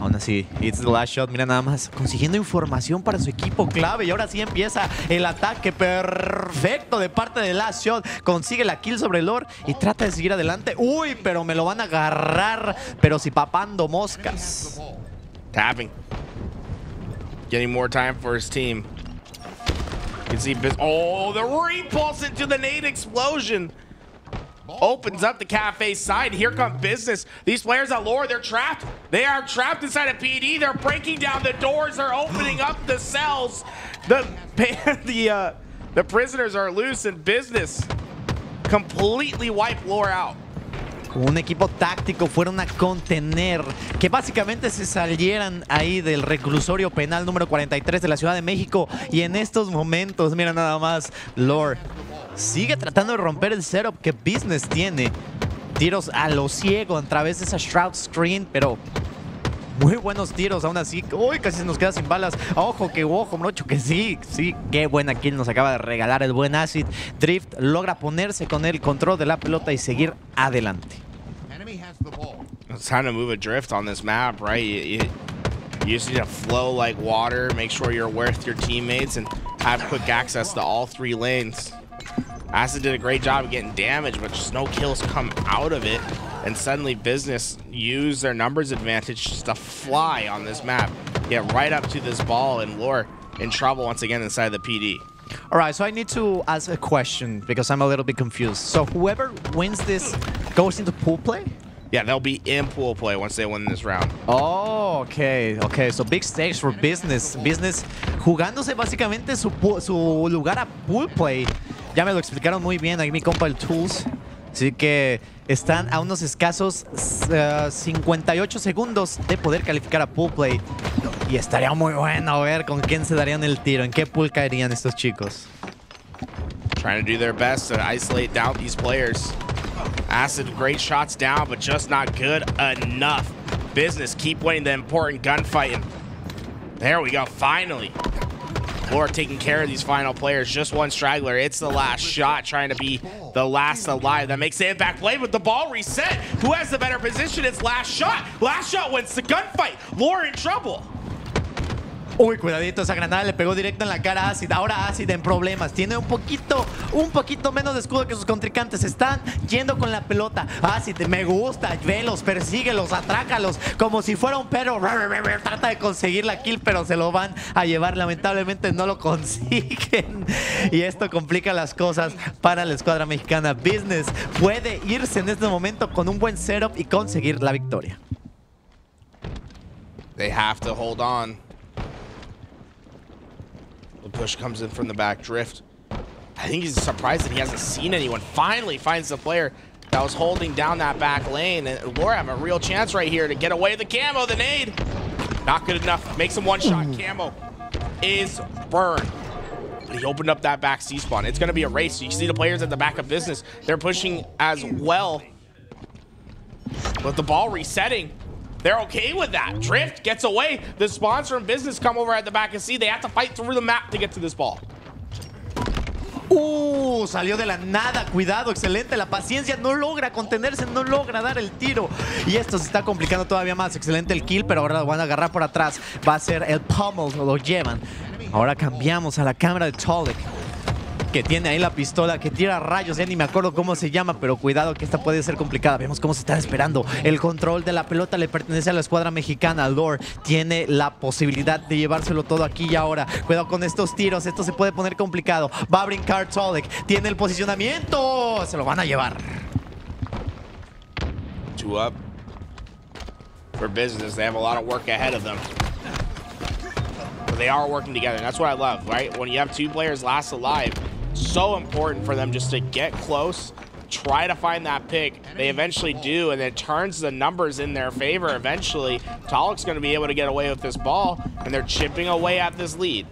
Aún así, It's the Last Shot, mira nada más, consiguiendo información para su equipo clave. Y ahora sí empieza el ataque perfecto de parte de Last Shot. Consigue la kill sobre Lord y trata de seguir adelante. Uy, pero me lo van a agarrar. Pero si papando moscas. Tapping. Getting more time for his team. You can see, oh, the repulse into the nade explosion. Opens up the cafe side. Here come business. These players at Lore, they're trapped. They are trapped inside a PD. They're breaking down the doors. They're opening up the cells. The prisoners are loose, and business completely wipe Lore out. Un equipo táctico fueron a contener que básicamente se salieran ahí del reclusorio penal número 43 de la Ciudad de México. Y en estos momentos, mira nada más, Lore sigue tratando de romper el setup que Business tiene. Tiros a lo ciego a través de esa Shroud Screen, pero muy buenos tiros aún así. Uy, casi se nos queda sin balas. Ojo, brocho, que sí. Qué buena kill nos acaba de regalar el buen Acid. Drift logra ponerse con el control de la pelota y seguir adelante. It's time to move a drift on this map, right? You just need to flow like water, make sure you're with your teammates, and have quick access to all 3 lanes. Acid did a great job of getting damage, but just no kills come out of it. And suddenly Business used their numbers advantage just to fly on this map. Get right up to this ball, and Lore in trouble once again inside the PD. All right, so I need to ask a question because I'm a little bit confused. So whoever wins this goes into pool play? Yeah, they'll be in pool play once they win this round. Oh, okay. So big stakes for Business. Business jugándose básicamente su lugar a pool play. Ya me lo explicaron muy bien ahí mi compa el Tools. Así que están a unos escasos 58 segundos de poder calificar a pool play. Y estaría muy bueno ver con quién se darían el tiro, en qué pool caerían estos chicos. Trying to do their best to isolate down these players. Acid, great shots down, but just not good enough. Business keep winning the important gunfight. And there we go, finally. Lore taking care of these final players. Just one straggler. It's the last shot, trying to be the last alive. That makes the impact play with the ball reset. Who has the better position? It's Last Shot. Last Shot wins the gunfight. Lore in trouble. Uy, cuidadito, esa granada le pegó directo en la cara a Acid. Ahora Acid en problemas. Tiene un poquito menos de escudo que sus contrincantes. Están yendo con la pelota. Acid, me gusta. Velos, persíguelos, atrácalos. Como si fuera un perro. Trata de conseguir la kill, pero se lo van a llevar. Lamentablemente no lo consiguen. Y esto complica las cosas para la escuadra mexicana. Business puede irse en este momento con un buen setup y conseguir la victoria. They have to hold on. The push comes in from the back. Drift, I think he's surprised that he hasn't seen anyone. Finally finds the player that was holding down that back lane. And Lore have a real chance right here to get away the camo. The nade, not good enough. Makes him one shot. Camo is burned. But he opened up that back C spawn. It's going to be a race. You see the players at the back of Business. They're pushing as well. But the ball resetting. They're okay with that. Drift gets away. The spawns from Business come over at the back and see they have to fight through the map to get to this ball. Salió de la nada. Cuidado, excelente. La paciencia no logra contenerse, no logra dar el tiro. Y esto se está complicando todavía más. Excelente el kill, pero ahora lo van a agarrar por atrás. Va a ser el pummel, lo llevan. Ahora cambiamos a la cámara de Taulek, que tiene ahí la pistola, que tira rayos, ya ni me acuerdo cómo se llama, pero cuidado que esta puede ser complicada. Vemos cómo se están esperando. El control de la pelota le pertenece a la escuadra mexicana. Lore tiene la posibilidad de llevárselo todo aquí y ahora. Cuidado con estos tiros, esto se puede poner complicado. Va a brincar Taulek, tiene el posicionamiento, se lo van a llevar. 2 up for Business. They have a lot of work ahead of them. But they are working together, and that's what I love, right? When you have 2 players last alive, so important for them just to get close, try to find that pick. They eventually do, and it turns the numbers in their favor eventually. Taulek's going to be able to get away with this ball, and they're chipping away at this lead.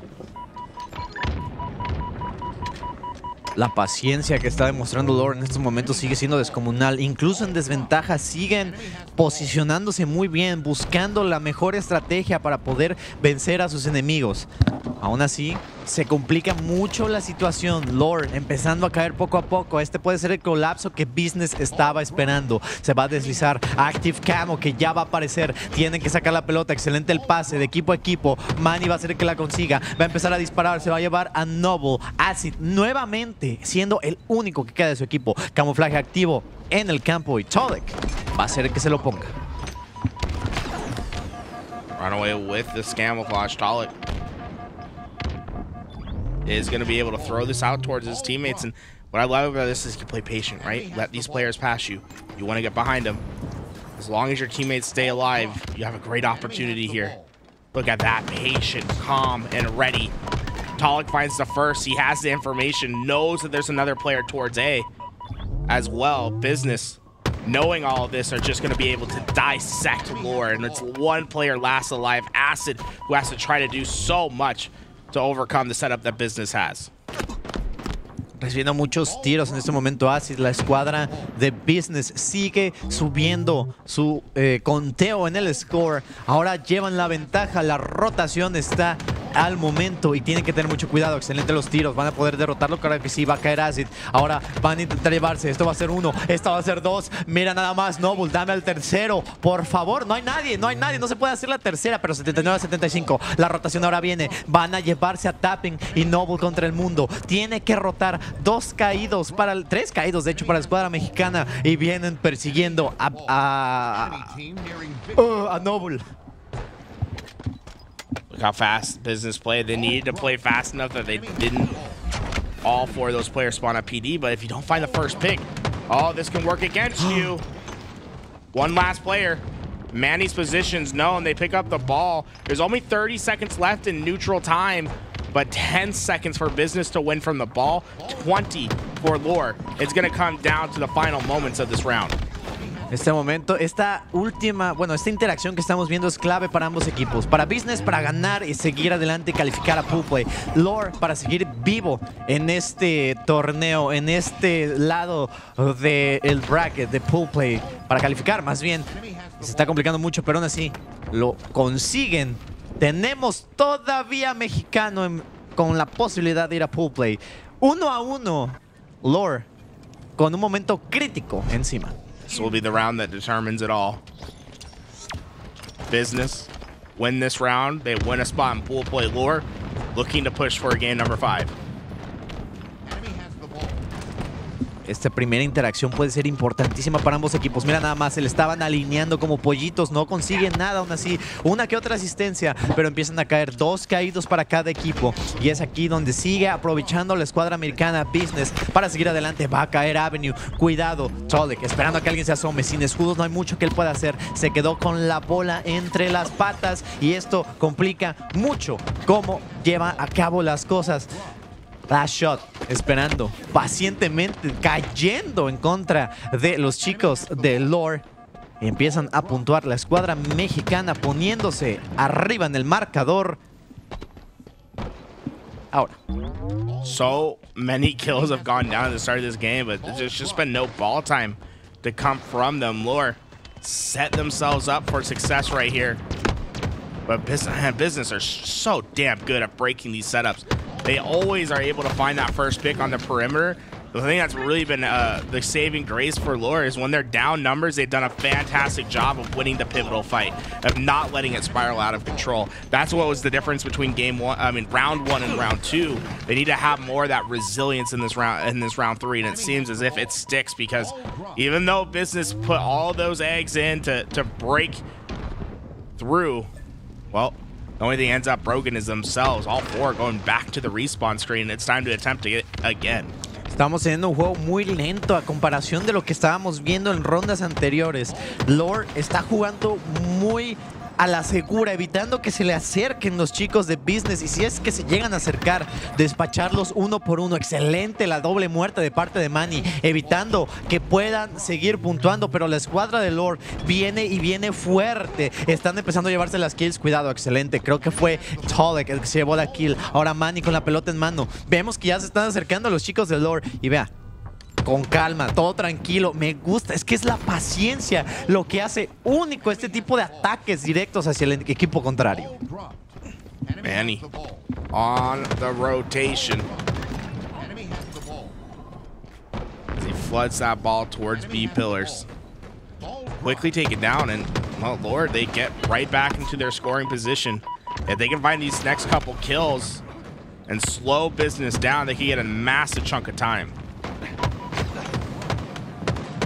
La paciencia que está demostrando Lore en estos momentos sigue siendo descomunal. Incluso en desventaja siguen posicionándose muy bien, buscando la mejor estrategia para poder vencer a sus enemigos. Aún así, se complica mucho la situación. Lore empezando a caer poco a poco. Este puede ser el colapso que Business estaba esperando. Se va a deslizar Active Camo, que ya va a aparecer. Tienen que sacar la pelota. Excelente el pase de equipo a equipo. Manny va a ser el que la consiga. Va a empezar a disparar. Se va a llevar a Noble. Acid nuevamente siendo el único que queda de su equipo. Camuflaje activo en el campo y Taulek va a ser el que se lo ponga. Run away with this camouflage. Taulek is going to be able to throw this out towards his teammates. And what I love about this is you play patient, right? Let these players pass you. You want to get behind them. As long as your teammates stay alive, you have a great opportunity here. Look at that. Patient, calm, and ready. Taulek finds the first. He has the information, knows that there's another player towards A as well. Business, knowing all of this, are just going to be able to dissect Lore. And it's one player last alive, Acid, who has to try to do so much to overcome the setup that Business has. Recibiendo muchos tiros en este momento Acid. La escuadra de Business sigue subiendo su conteo en el score. Ahora llevan la ventaja. La rotación está al momento y tienen que tener mucho cuidado. Excelente los tiros. Van a poder derrotarlo. Claro que sí, va a caer Acid. Ahora van a intentar llevarse. Esto va a ser 1. Esto va a ser 2. Mira nada más. Noble, dame al tercero. Por favor, no hay nadie. No hay nadie. No se puede hacer la tercera. Pero 79 a 75. La rotación ahora viene. Van a llevarse a Tapping y Noble contra el mundo. Tiene que rotar. 2 caídos para 3 caídos, de hecho, para la escuadra mexicana. Y vienen persiguiendo a Noble. Look how fast Business played. They needed to play fast enough that they didn't. All 4 of those players spawn at PD, but if you don't find the first pick, oh, this can work against you. One last player. Manny's position's known. They pick up the ball. There's only 30 seconds left in neutral time, but 10 seconds for Business to win from the ball, 20 for Lore. It's going to come down to the final moments of this round. Este momento, esta interacción que estamos viendo es clave para ambos equipos. Para Business, para ganar y seguir adelante y calificar a Pool Play. Lore, para seguir vivo en este torneo, en este lado del bracket de Pool Play. Para calificar, más bien. Se está complicando mucho, pero aún así lo consiguen. Tenemos todavía mexicano con la posibilidad de ir a Pool Play. 1-1. Lore con un momento crítico encima. This will be the round that determines it all. Business win this round. They win a spot in Pool Play. Lore looking to push for game number 5. Esta primera interacción puede ser importantísima para ambos equipos. Mira nada más, se le estaban alineando como pollitos. No consiguen nada aún así. Una que otra asistencia, pero empiezan a caer 2 caídos para cada equipo. Y es aquí donde sigue aprovechando la escuadra americana Business para seguir adelante. Va a caer Avenue. Cuidado, Taulek, esperando a que alguien se asome. Sin escudos no hay mucho que él pueda hacer. Se quedó con la bola entre las patas y esto complica mucho cómo lleva a cabo las cosas. Last Shot, esperando pacientemente, cayendo en contra de los chicos de Lore. Empiezan a puntuar la escuadra mexicana, poniéndose arriba en el marcador. Ahora. So many kills have gone down at the start of this game, but there's just been no ball time to come from them. Lore set themselves up for success right here. But Business are so damn good at breaking these setups. They always are able to find that first pick on the perimeter. The thing that's really been the saving grace for Lore is when they're down numbers, they've done a fantastic job of winning the pivotal fight, of not letting it spiral out of control. That's what was the difference between round 1 and round 2. They need to have more of that resilience in this round 3, and it seems as if it sticks, because even though Business put all those eggs in to break through, well, the only thing ends up broken is themselves. All 4 going back to the respawn screen. It's time to attempt it again. Estamos teniendo un juego muy lento a comparación de lo que estábamos viendo en rondas anteriores. Lore está jugando muy a la segura, evitando que se le acerquen los chicos de Business, y si es que se llegan a acercar, despacharlos 1 por 1. Excelente la doble muerte de parte de Manny, evitando que puedan seguir puntuando, pero la escuadra de Lore viene y viene fuerte. Están empezando a llevarse las kills. Cuidado, excelente. Creo que fue Taulek el que se llevó la kill. Ahora Manny con la pelota en mano. Vemos que ya se están acercando los chicos de Lore y vea. con calma, todo tranquilo. Me gusta, es que es la paciencia lo que hace único este tipo de ataques directos hacia el equipo contrario. Manny on the rotation. As he floods that ball towards B pillars. Quickly taken down, and well, Lord, they get right back into their scoring position. If they can find these next couple kills and slow business down, they can get a massive chunk of time.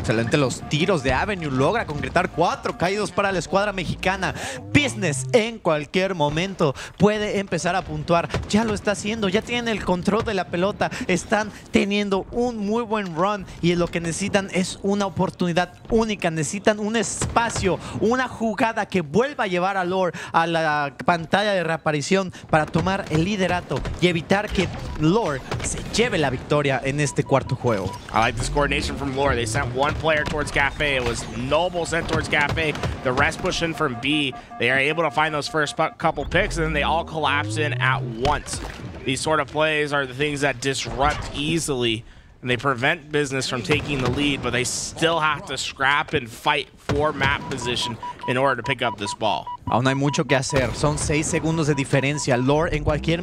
Excelente los tiros de Avenue. Logra concretar 4 caídos para la escuadra mexicana. Business en cualquier momento puede empezar a puntuar. Ya lo está haciendo. Ya tienen el control de la pelota. Están teniendo un muy buen run. Y lo que necesitan es una oportunidad única. Necesitan un espacio, una jugada que vuelva a llevar a Lord a la pantalla de reaparición para tomar el liderato y evitar que Lord se lleve la victoria en este cuarto juego. I like this coordination from Lord. They sent one player towards Cafe. It was Noble sent towards Cafe. The rest push in from B. They are able to find those first couple picks, and then they all collapse in at once. These sort of plays are the things that disrupt easily, and they prevent business from taking the lead, but they still have to scrap and fight for map position in order to pick up this ball. Aún hay mucho que hacer. Son 6 segundos de diferencia. Lord en cualquier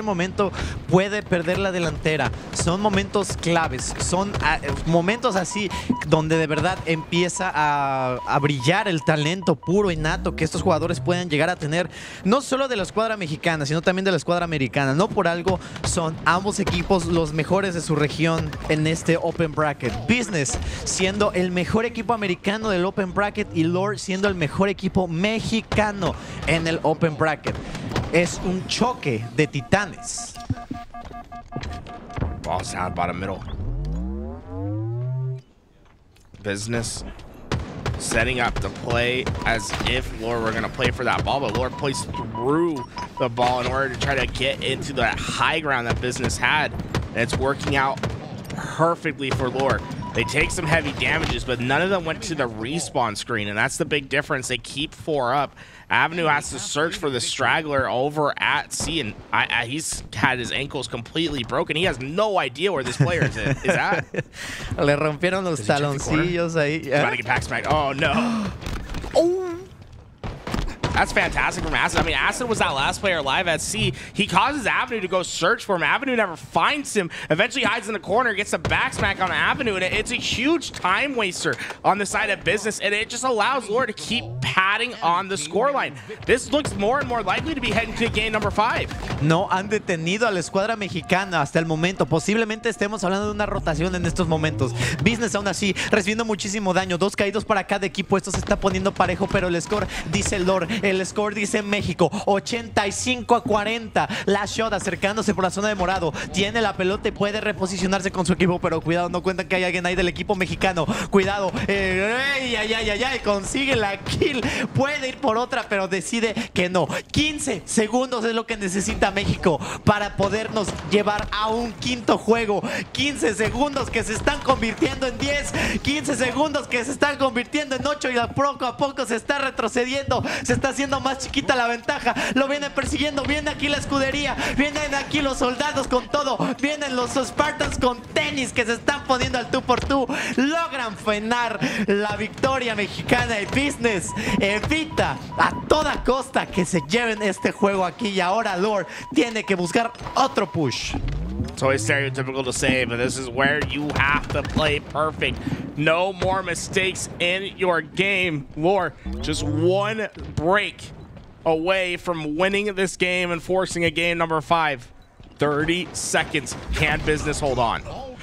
momento puede perder la delantera. Son momentos claves. Son momentos así donde de verdad empieza a brillar el talento puro y nato que estos jugadores pueden llegar a tener. No solo de la escuadra mexicana, sino también de la escuadra americana. No por algo son ambos equipos los mejores de su región en este Open Bracket. Business siendo el mejor equipo americano del Open Bracket y Lord siendo el mejor equipo mexicano en el Open Bracket. Es un choque de titanes. Ball's down bottom middle. Business setting up the play as if Lord were going to play for that ball, but Lord plays through the ball in order to try to get into that high ground that Business had. And it's working out perfectly for Lord. They take some heavy damages, but none of them went to the respawn screen, and that's the big difference. They keep 4 up. Avenue has to search for the straggler over at C, and he's had his ankles completely broken. He has no idea where this player is at. Le rompieron los taloncillos ahí. He's about to get back smacked. Oh, no. Oh. That's fantastic from Acid. I mean, Acid was that last player alive at C. He causes Avenue to go search for him. Avenue never finds him. Eventually hides in the corner, gets a back smack on Avenue, and it's a huge time waster on the side of Business, and it just allows Lord to keep padding on the scoreline. This looks more and more likely to be heading to game number 5. No han detenido a la escuadra mexicana hasta el momento. Posiblemente estemos hablando de una rotación en estos momentos. Business aún así recibiendo muchísimo daño. 2 caídos para cada equipo. Esto se está poniendo parejo, pero el score dice Lord. El score dice México, 85-40. Last Shot acercándose por la zona de morado. Tiene la pelota y puede reposicionarse con su equipo, pero cuidado, no cuentan que hay alguien ahí del equipo mexicano. Cuidado, consigue la kill. Puede ir por otra, pero decide que no. 15 segundos es lo que necesita México para podernos llevar a un quinto juego. 15 segundos que se están convirtiendo en 10. 15 segundos que se están convirtiendo en 8 y poco a poco se está retrocediendo. Se está haciendo más chiquita la ventaja. Lo vienen persiguiendo. Viene aquí la escudería. Vienen aquí los soldados con todo. Vienen los Spartans con tenis que se están poniendo al tú por tú. Logran frenar la victoria mexicana de Business. Evita a toda costa que se lleven este juego aquí. Y ahora Lord tiene que buscar otro push. It's always stereotypical to say, but this is where you have to play perfect. No more mistakes in your game. Lord, just one break away from winning this game and forcing a game number 5. 30 seconds. Can Business hold on?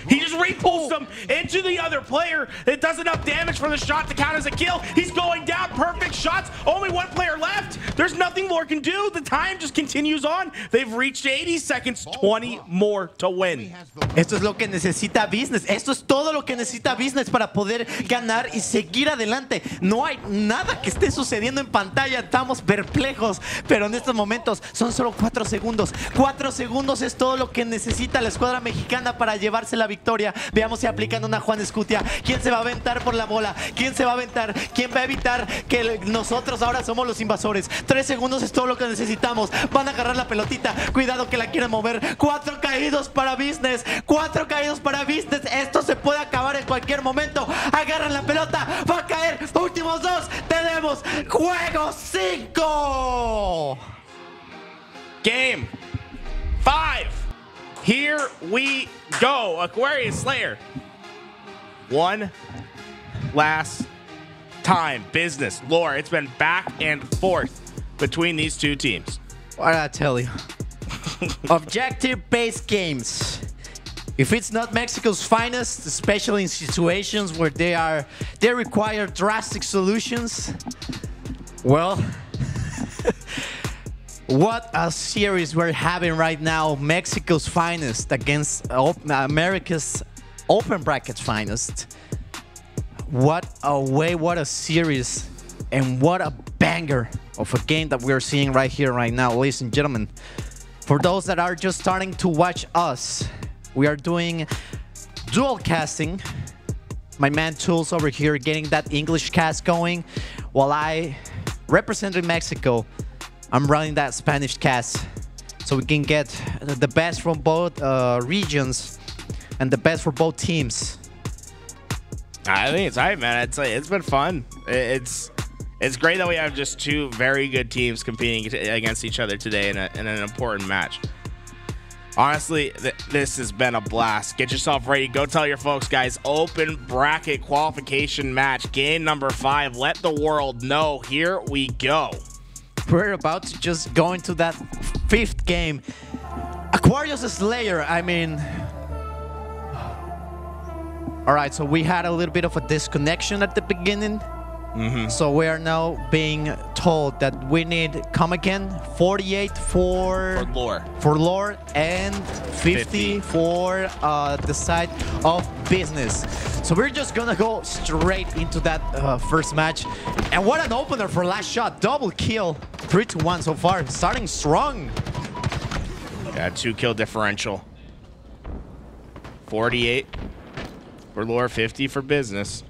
He just repulsed him into the other player. It does enough damage for the shot to count as a kill. He's going down. Perfect shots. Only 1 player left. There's nothing Lord can do. The time just continues on. They've reached 80 seconds. 20 more to win. Esto es lo que necesita Business. Esto es todo lo que necesita Business para poder ganar y seguir adelante. No hay nada que esté sucediendo en pantalla. Estamos perplejos. Pero en estos momentos son solo 4 segundos. 4 segundos es todo lo que necesita la escuadra mexicana para llevarse la victoria. Veamos si aplican una Juan Escutia. ¿Quién se va a aventar por la bola? ¿Quién se va a aventar? ¿Quién va a evitar que nosotros ahora somos los invasores? 3 segundos es todo lo que necesitamos. Van a agarrar la pelotita. Cuidado que la quieren mover. 4 caídos para Business. 4 caídos para Business. Esto se puede acabar en cualquier momento. Agarran la pelota. Va a caer. Últimos 2. Tenemos juego 5. Game 5. Here we go. Aquarius Slayer. One last time. Business. Lore. It's been back and forth between these two teams. What did I tell you? Objective-based games. If it's not Mexico's finest, especially in situations where they require drastic solutions, well, what a series we're having right now. Mexico's finest against America's open brackets finest. What a way, what a series, and what a banger of a game that we're seeing right here, right now, ladies and gentlemen. For those that are just starting to watch us, we are doing dual casting. My man Tools over here getting that English cast going, while I, representing Mexico, I'm running that Spanish cast, so we can get the best from both regions and the best for both teams. I think it's all right, man. It's been fun. It's great that we have just two very good teams competing against each other today in an important match. Honestly, this has been a blast. Get yourself ready. Go tell your folks, guys. Open bracket qualification match, game number 5. Let the world know. Here we go. We're about to just go into that 5th game. Aquarius Slayer, I mean... Alright, so we had a little bit of a disconnection at the beginning. So we are now being told that we need, come again, 48 for lore and 50 for the side of Business. So we're just gonna go straight into that first match. And what an opener for Last Shot. Double kill, 3-1 so far, starting strong. Yeah, 2-kill differential. 48 for lore, 50 for Business.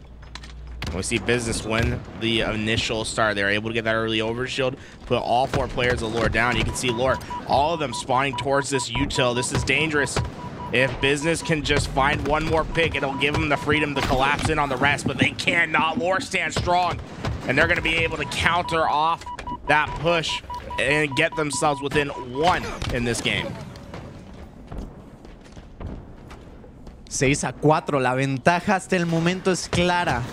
We see Business win the initial start. They're able to get that early overshield, put all 4 players of lore down. You can see lore, all of them spawning towards this util. This is dangerous. If Business can just find one more pick, it'll give them the freedom to collapse in on the rest, but they cannot. Lore stands strong, and they're going to be able to counter off that push and get themselves within 1 in this game. 6-4, la ventaja hasta el momento es clara,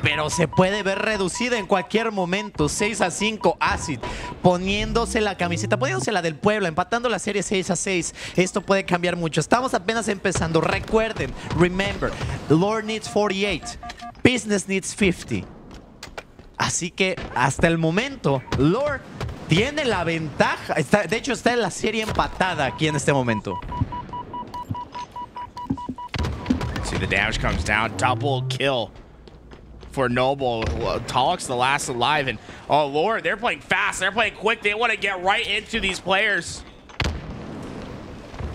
pero se puede ver reducida en cualquier momento. 6-5, Acid poniéndose la camiseta, poniéndose la del Puebla, empatando la serie 6-6. Esto puede cambiar mucho. Estamos apenas empezando. Recuerden, remember, Lore needs 48, Business needs 50. Así que hasta el momento, Lore tiene la ventaja. De hecho, está en la serie empatada aquí en este momento. See, the damage comes down. Double kill for Noble. Taulek's the last alive. And oh, Lord, they're playing fast. They're playing quick. They want to get right into these players.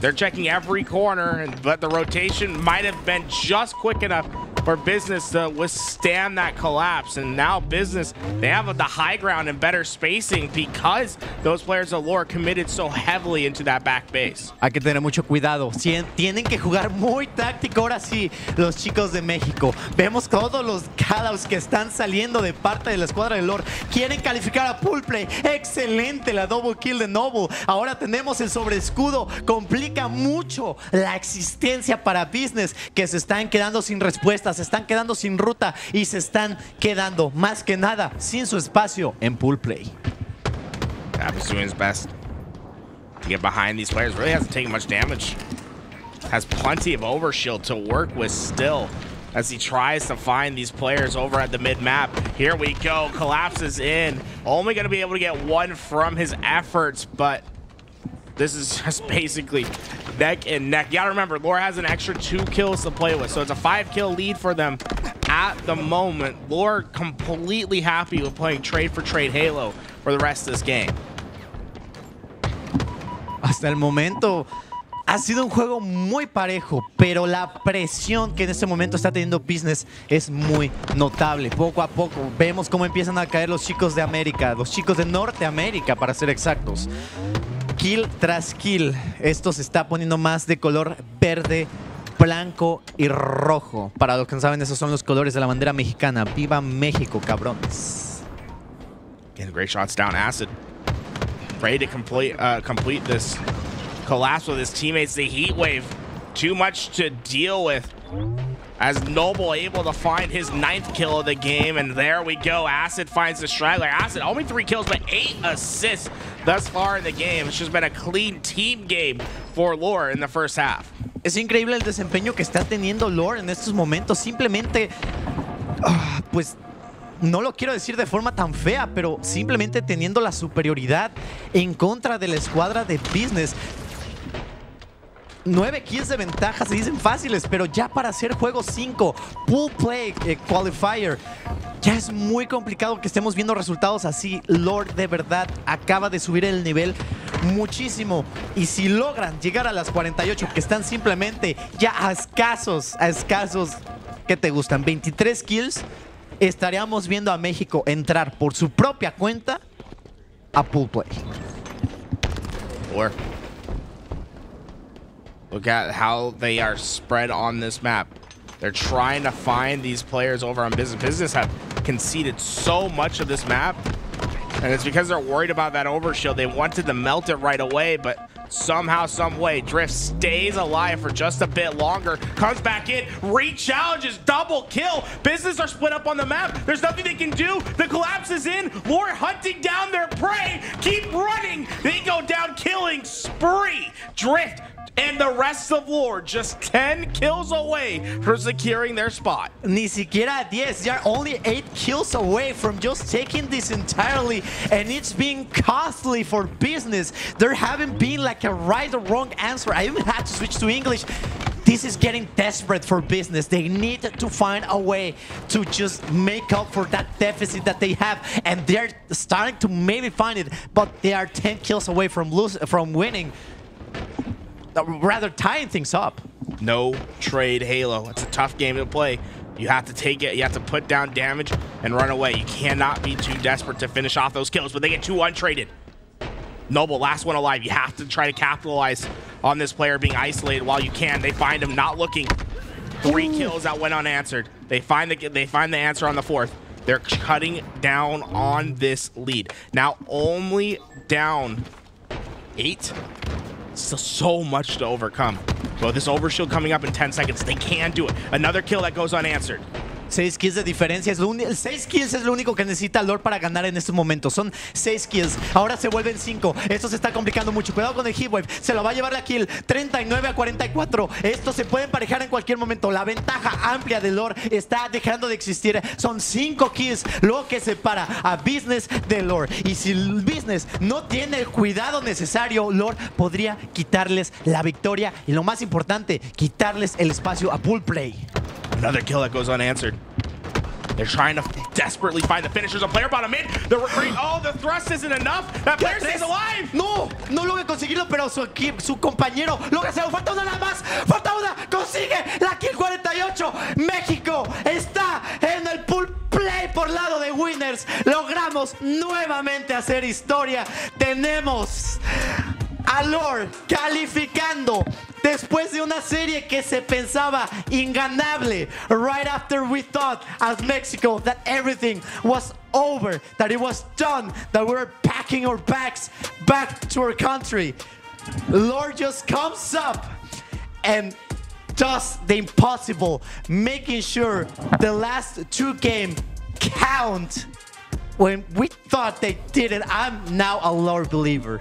They're checking every corner, but the rotation might have been just quick enough for Business to withstand that collapse. And now Business, they have the high ground and better spacing because those players of lore committed so heavily into that back base. Hay que tener mucho cuidado. Tienen que jugar muy táctico ahora sí los chicos de México. Vemos todos los callouts que están saliendo de parte de la escuadra de lore. Quieren calificar a pool play. Excelente la double kill de Noble. Ahora tenemos el sobreescudo. Complica mucho la existencia para Business, que se están quedando sin respuestas, se están quedando sin ruta y se están quedando más que nada sin su espacio en pool play. Abby's doing his best to get behind these players. Really hasn't taken much damage. Has plenty of overshield to work with still as he tries to find these players over at the mid-map. Here we go. Collapses in. Only going to be able to get 1 from his efforts, but this is just basically neck and neck. You gotta remember, lore has an extra 2 kills to play with, so it's a 5-kill lead for them at the moment. Lore completely happy with playing trade for trade Halo for the rest of this game. Hasta el momento, Ha sido un juego muy parejo, pero la presión que en este momento está teniendo Business es muy notable. Poco a poco vemos cómo empiezan a caer los chicos de América, los chicos de Norteamérica para ser exactos. Kill tras kill, esto se está poniendo más de color verde, blanco y rojo. Para los que no saben, esos son los colores de la bandera mexicana. ¡Viva México, cabrones! Getting great shots down. Acid ready to complete this collapse with his teammates. The heat wave, too much to deal with, as Noble able to find his 9th kill of the game, and there we go. Acid finds the straggler. Acid only 3 kills, but 8 assists thus far in the game. It's just been a clean team game for Lore in the first half. Es increíble el desempeño que está teniendo Lore en estos momentos. Simplemente, pues, no lo quiero decir de forma tan fea, pero simplemente teniendo la superioridad en contra de la escuadra de Business. 9 kills de ventaja se dicen fáciles, pero ya para hacer juego 5, pool play, qualifier, ya es muy complicado que estemos viendo resultados así. Lord de verdad acaba de subir el nivel muchísimo, y si logran llegar a las 48, que están simplemente ya a escasos, ¿qué te gustan? 23 kills, estaríamos viendo a México entrar por su propia cuenta a pool play. Look at how they are spread on this map. They're trying to find these players over on Business. Business have conceded so much of this map, and it's because they're worried about that overshield. They wanted to melt it right away, but somehow, some way, Drift stays alive for just a bit longer. Comes back in, re-challenges, double kill. Business are split up on the map. There's nothing they can do. The collapse is in. Lore hunting down their prey. Keep running. They go down, killing spree. Drift and the rest of Lore just 10 kills away from securing their spot. Ni siquiera 10. They are only 8 kills away from just taking this entirely, and it's been costly for Business. There haven't been like a right or wrong answer. I even had to switch to English. This is getting desperate for Business. They need to find a way to just make up for that deficit that they have, and they're starting to maybe find it, but they are 10 kills away from winning. Rather tying things up. No trade Halo. It's a tough game to play. You have to take it. You have to put down damage and run away. You cannot be too desperate to finish off those kills, but they get 2 untraded. Noble, last one alive. You have to try to capitalize on this player being isolated while you can. They find him not looking. 3 kills that went unanswered. They find the answer on the 4th. They're cutting down on this lead. Now only down 8. Still so much to overcome. So this overshield coming up in 10 seconds, they can do it. Another kill that goes unanswered. 6 kills de diferencia. 6 kills es lo único que necesita Lord para ganar en estos momentos. Son 6 kills. Ahora se vuelven 5. Esto se está complicando mucho. Cuidado con el Heatwave. Se lo va a llevar la kill. 39 a 44. Esto se puede emparejar en cualquier momento. La ventaja amplia de Lord está dejando de existir. Son 5 kills lo que separa a Business de Lord. Y si el Business no tiene el cuidado necesario, Lord podría quitarles la victoria. Y lo más importante, quitarles el espacio a pool play. Another kill that goes unanswered. They're trying to desperately find the finishers. A player bottom mid. Oh, the thrust isn't enough. That player stays alive. No logra conseguirlo, pero su compañero logra hacerlo. Falta una nada más. Falta una. Consigue la kill 48. México está en el pool play por lado de winners. Logramos nuevamente hacer historia. Tenemos a Lore calificando después de una serie que se pensaba inganable. Right after we thought as Mexico that everything was over, that it was done, that we were packing our bags back to our country, Lore just comes up and does the impossible, making sure the last 2 games count. When we thought they didn't, I'm now a Lore believer.